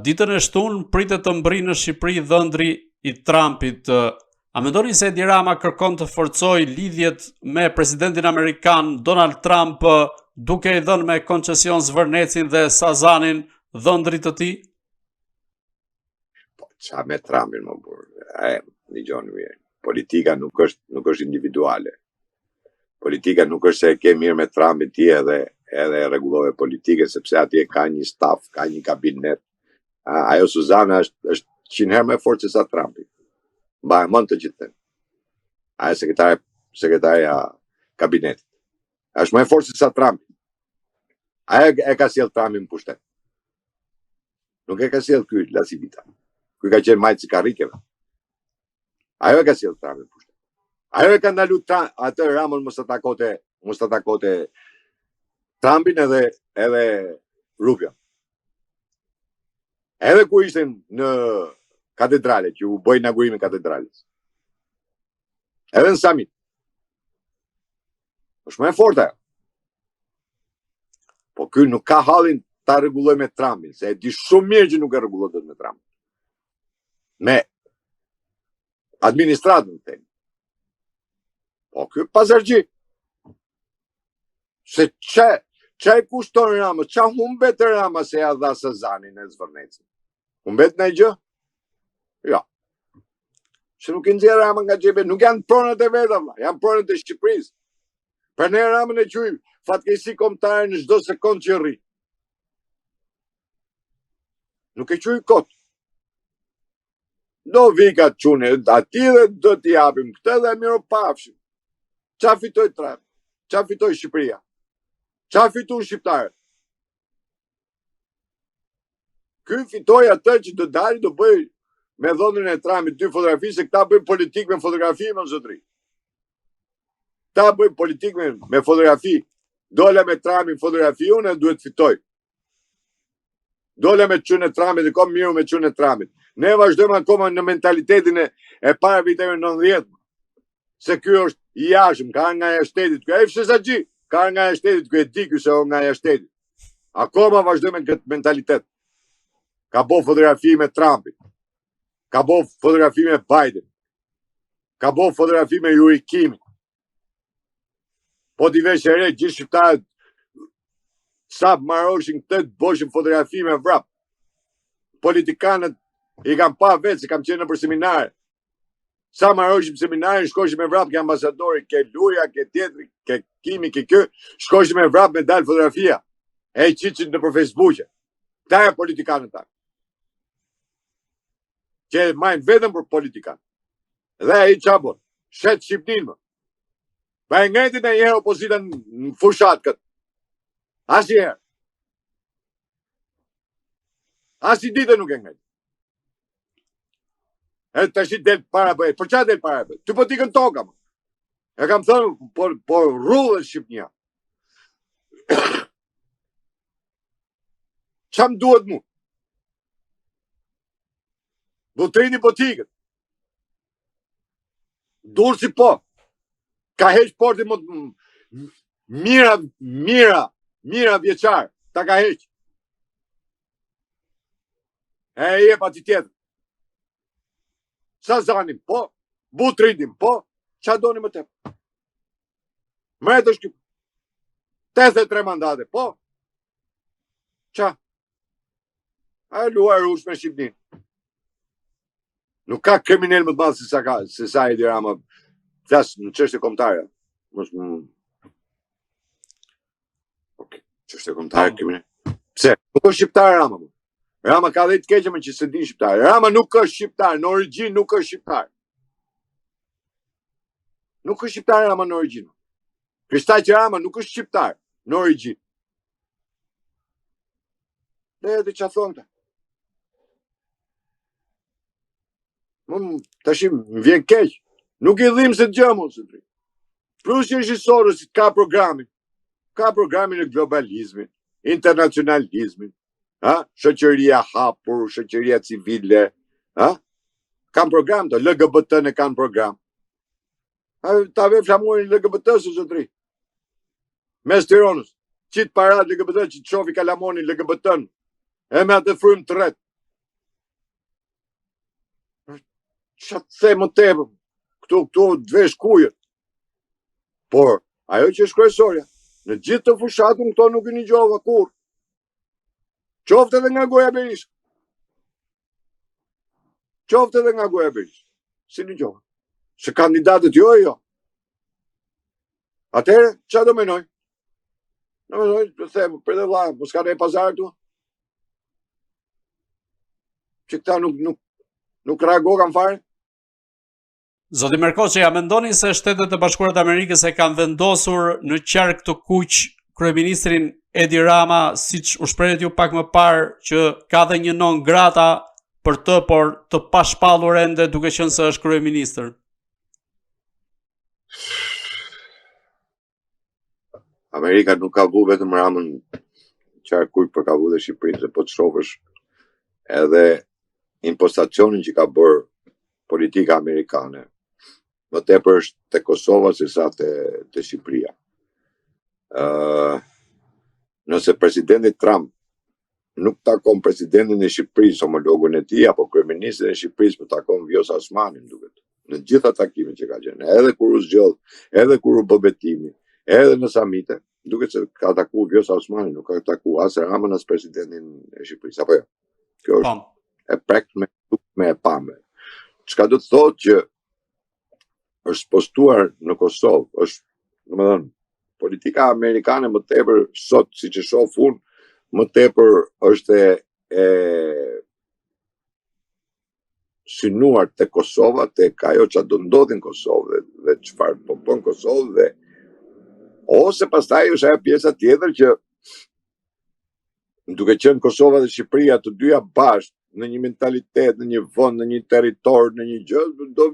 ditën e shtunë pritet të mbrijë në Shqipëri dhëndri i Trumpit. A mendoni se Edi Rama kërkon të forcojë lidhjet me presidentin amerikan Donald Trump duke i dhënë me koncesion Zvërnecin dhe Sazanin dhëndrit të tij? Po ça me Trumpin më burr. Dëgjoni mirë. Politika nuk është individuale. Politika nuk është se e ke mirë me Trumpin ti edhe rregullove politike, sepse atje ka një staf, ka një kabinet. Ajo Suzana është 100 herë më e fortë se sa Trumpi. Mbaj mend të gjithë. Ajo sekretarja kabinetit. Është më e fortë se sa Trumpi. Ajo e ka sjell Trumpin në pushtet. Nuk e ka sjell ky Lasivita. Ky ka qenë majtë si karrikeve. Ajo e ka sjell Trumpin në pushtet. Ajo e ka ndalu atë Ramon mos ta takote Trumpin edhe Rubio. Edhe ku ishte në katedrale, që u bëj inaugurimin katedrales. Edhe në summit. Është më e fortë ajo. Po ky nuk ka hallin ta rregulloj me Trumpin, se e di shumë mirë që nuk e rregullon dot me Trumpin. Me administratën të themi. Po ky pazargji. Se çaj kushton Rama, ç'a humbet Rama se ja dha Sezanin e Zvërnecit. Humbet në gjë? Jo. Se nuk i nxjerr Rama nga xhepi, nuk janë pronat e veta, janë pronat e Shqipërisë. Për ne Ramën e quajmë fatkeqësi kombëtare në çdo sekondë që rri. Nuk e quaj kot. Do vika çune, aty dhe do t'i japim këtë dhe mirë pafshim. Qa fitoj Trump? Qa fitoj Shqipëria? Qa fitoj shqiptarët? Ky fitoj atë që do dalë do bëj me dhonën e Trumpit 2 fotografi, se këta bëjnë politik me fotografi më zotri. Ta bëjnë politik me fotografi. Dole me Trumpin fotografi, unë duhet fitoj. Dole me çun e Trumpit, dhe kom miru me çun e Trumpit. Ne vazhdojmë akoma në mentalitetin e para viteve 90. Se ky është i jashëm, ka nga e shtetit. Ky e FSHG, ka nga e shtetit, ky e di ky se o nga e shtetit. Akoma vazhdojmë në këtë mentalitet. Ka bo fotografi me Trumpin. Ka bo fotografi me Biden. Ka bo fotografi me Yuri Kimi. Po t'i vesh e re, gjithë shqiptarët sa marroshin këtë të boshin fotografi me vrap. Politikanët i kam pa vetë se kam qenë në për seminare. Sa marroshin seminare, shkoshim me vrap ke ambasadori, ke Luja, ke tjetri, ke Kimi, ke kë, shkoshim me vrap me dalë fotografia. E i qiqin në për Facebook'e. Ta e politikanët ta. Që e majnë vetëm për politikanë. Dhe e i qabon, shetë Shqipnin më. Pa e ngejtin e njerë opozitën në fushat këtë. Asi herë. Asi ditë nuk e ngejtin. E të shi del para bëjt. Për qa del para bëjt? Ty po t'i kën toka më. E kam thënë, por rrullën Shqipnia. Qa më duhet mu? Butrini po t'i kën. Dur si po. Ka heq porti më mira vjeqar. Ta ka heq. E je pa ti tjetër. Sa zanim, po. Butrinim, po. Qa doni më te? Mret është kjo. 83 mandate, po. Qa? A e luar rush me Shqipnin. Nuk ka kriminal më të madh se sa Edi Rama. Flas në çështje kombëtare. Mos më. Okej, çështje kombëtare kriminal. Pse? Nuk është shqiptar Rama. Rama ka dhe të keqe më që se din shqiptar. Rama nuk është shqiptar, në origjinë nuk është shqiptar. Nuk është shqiptar Rama në origjinë. Krishtaj që Rama nuk është shqiptar në origjinë. Dhe që thonë ta. Tash më vjen keq. Nuk i dhim se të gjëmë, ose të ri. Plus që është i Soros, ka programin. Ka programin e globalizmin, internacionalizmin, shoqëria hapur, shoqëria civile. Kanë program të LGBT në kanë program. Ta ve flamurin LGBT, ose të ri. Mes Tiranës, qitë parat LGBT, që të shofi kalamonin LGBT-në, e me atë frymë të retë. Qa të the më tepër, këtu dvesh kujët. Por, ajo që është kryesorja, në gjithë të fushatën këto nuk i një gjova kur. Qofte edhe nga goja Berisha. Qofte edhe nga goja Berisha. Si një gjova. Se kandidatët jo. Atere, qa do menoj? Në menoj, të themë, për dhe vla, më s'ka ne pazarë tu? Që këta nuk reago kam fare? Zoti Merkoçi, a mendoni se Shtetet e Bashkuara të Amerikës e kanë vendosur në qark të kuq kryeministrin Edi Rama, siç u shprehet ju pak më parë, që ka dhe një non grata për të, por të pashpallur ende duke qenë se është kryeministër? Amerika nuk ka vu vetëm Ramën qark kuq, për ka vu dhe Shqipërinë, se po të shofësh edhe impostacionin që ka bërë politika amerikane më tepër është te Kosova se sa te Shqipëria. Nëse presidenti Trump nuk takon presidentin e Shqipërisë, homologun e tij apo kryeministrin e Shqipërisë, po takon Vjosa Osmanin, duket. Në të gjitha takimet që ka qenë, edhe kur u zgjodh, edhe kur u bë betimi, edhe në samite, duket se ka takuar Vjosa Osmanin, nuk ka takuar as Ramën as presidentin e Shqipërisë, apo jo. Kjo është e prekme, me e pame. Çka do të thotë që është postuar në Kosovë, është, domethënë, politika amerikane më tepër sot, siç e shoh unë, më tepër është e synuar te Kosova, tek ajo që do ndodhi në Kosovë dhe çfarë po bën Kosovë dhe ose pastaj është ajo pjesa tjetër që duke qenë Kosova dhe Shqipëria të dyja bashkë në një mentalitet, në një vend, në një territor, në një gjë, do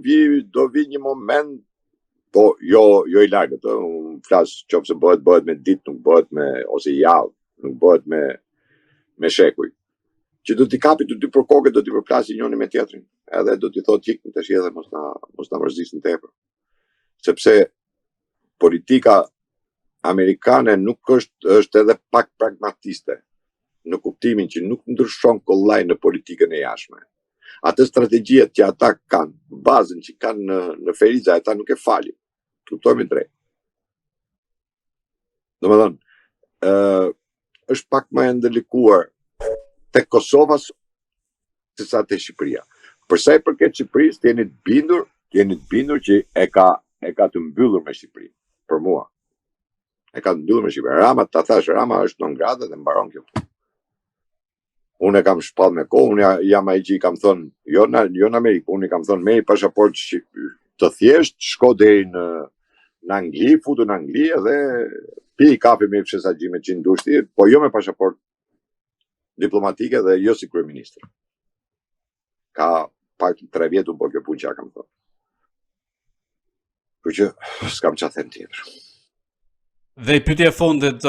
vi një moment, po jo i largët, unë flas qofse bëhet me ditë, nuk bëhet me ose javë, nuk bëhet me shekuj. Që do t'i kapi të dy për kokë, do t'i përplasin njëri me tjetrin, edhe do t'i thotë ikni tash edhe mos na mërzisni tepër. Sepse politika amerikane nuk është edhe pak pragmatiste, në kuptimin që nuk ndryshon kollaj në politikën e jashtme. Atë strategjiat që ata kanë, bazën që kanë në Feriza, ata nuk e falin. Kuptojmë drejt. Domethënë, është pak më e ndërlikuar te Kosova se sa te Shqipëria. Për sa i përket Shqipërisë, jeni të bindur që e ka të mbyllur me Shqipërinë. Për mua. E ka të mbyllur me Shqipërinë. Rama, ta thash, Rama është non grata dhe mbaron kjo. Unë e kam shpall me kohë, unë jam ai që i kam thënë, jo në Amerikë, unë i kam thënë, merri pasaport të thjesht, shko deri në Angli, futu në Angli dhe pi kafe me fshesaxhi me 100 dushti, po jo me pasaport diplomatike dhe jo si kryeministër. Ka pak 3 vjet po kjo punë që kam thënë. Kështu që s'kam çfarë them tjetër. Dhe pyetja e fundit,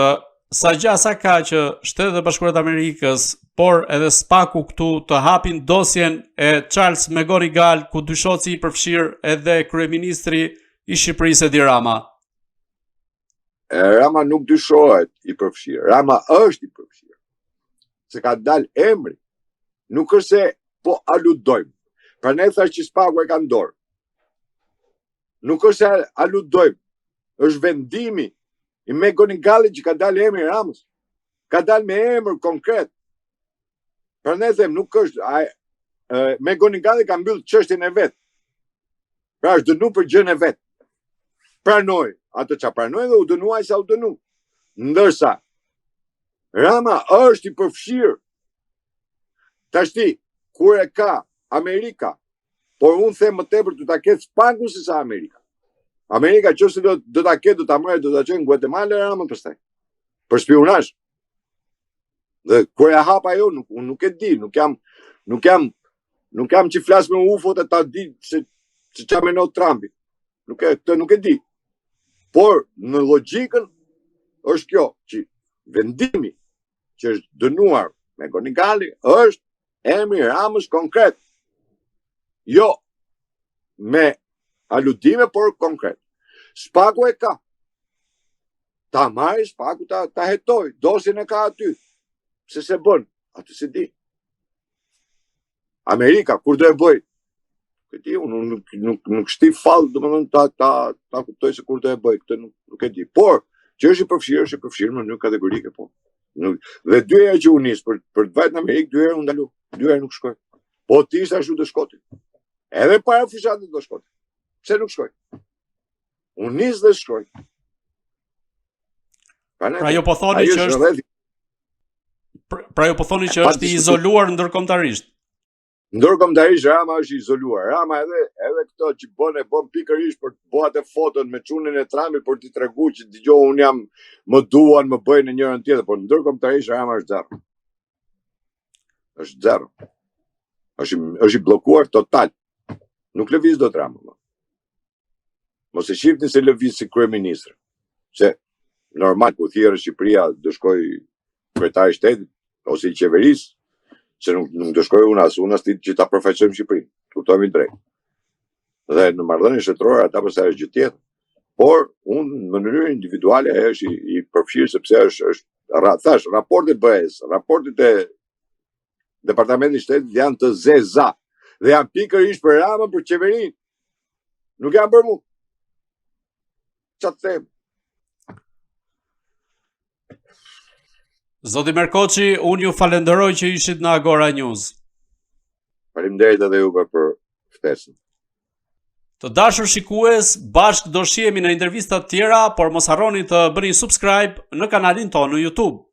sa gjasa ka që Shtetet e Bashkuara të Amerikës, por edhe SPAK-u këtu të hapin dosjen e Charles McGonigal, ku dyshohet se i përfshir edhe kryeministri i Shqipërisë Edi Rama? Rama nuk dyshohet i përfshir. Rama është i përfshir. Se ka dalë emri. Nuk është se po aludojmë. Prandaj thash që SPAK-u e ka në dorë. Nuk është se aludojmë. Është vendimi i McGonigalit që ka dalë emri Ramës. Ka dalë me emër konkret. Prandaj them, nuk është McGonigali ka mbyll çështjen e vet. Pra është dënu për gjën e vet. Pranoi atë çfarë pranoi dhe u dënuai sa u dënu. Ndërsa Rama është i përfshirë. Tashti, kur e ka Amerika, por unë them më tepër do ta ketë SPAK-u se sa Amerika. Amerika nëse do ta ketë, do ta marrë, do ta çojë në Guatemala Ramën pastaj. Për spionazh. Dhe kur e hap ajo, nuk e di, nuk jam që flas me UFO-t e ta di se ç'a mendon Trumpi. Këtë nuk e di. Por në logjikën është kjo, që vendimi që është dënuar me McGonigali është emri Ramës konkret. Jo me aludime, por konkret. SPAK-u e ka. Ta marrë SPAK-u, ta hetoj, dosjen e ka aty. Se bën, atë se di. Amerika, kur do e bëj? Këti, unë nuk shti fallë, domethënë ta kuptoj se kur do e bëj, këtë nuk e di. Por, që është i përfshirë në një kategorike, po. Dhe 2 herë që unë nis për të vajtë në Amerikë, 2 herë unë ndalu, 2 herë nuk shkoj. Po ti ishte ashtu të shkoti. Edhe para fushatit do shkoti. Pse nuk shkoj? Unë nis dhe shkoj. Pra jo po thoni që është Pra ju po thoni që është i izoluar ndërkombëtarisht. Ndërkombëtarisht Rama është i izoluar. Rama edhe këto që bën pikërisht për të bërë atë foton me çunën e Trumpit për t'i treguar që dëgjoj un jam më duan, më bëjnë në njërin tjetër, por ndërkombëtarisht Rama është zero. Është zero. Është i bllokuar total. Nuk lëviz dot Rama. Mos e shihni se lëviz si kryeministër. Se normal ku thirrë Shqipëria do shkoj kryetari i shtetit ose i qeverisë, se nuk do shkoj unë as ti që ta përfaqësojmë Shqipërinë. Kuptojmë drejt. Dhe në marrëdhënie shtetërore ata përsa është gjë tjetër. Por unë në mënyrë individuale është i përfshirë sepse është raportet BE-s, raportet e Departamentit Shtetit janë të zeza dhe janë pikërisht për Ramën, për qeverinë. Nuk janë për mua. Çfarë them? Zoti Merkoçi, unë ju falenderoj që ishit në Agora News. Faleminderit edhe juve për ftesën. Të dashur shikues, bashkë do shihemi në intervista të tjera, por mos harroni të bëni subscribe në kanalin tonë në YouTube.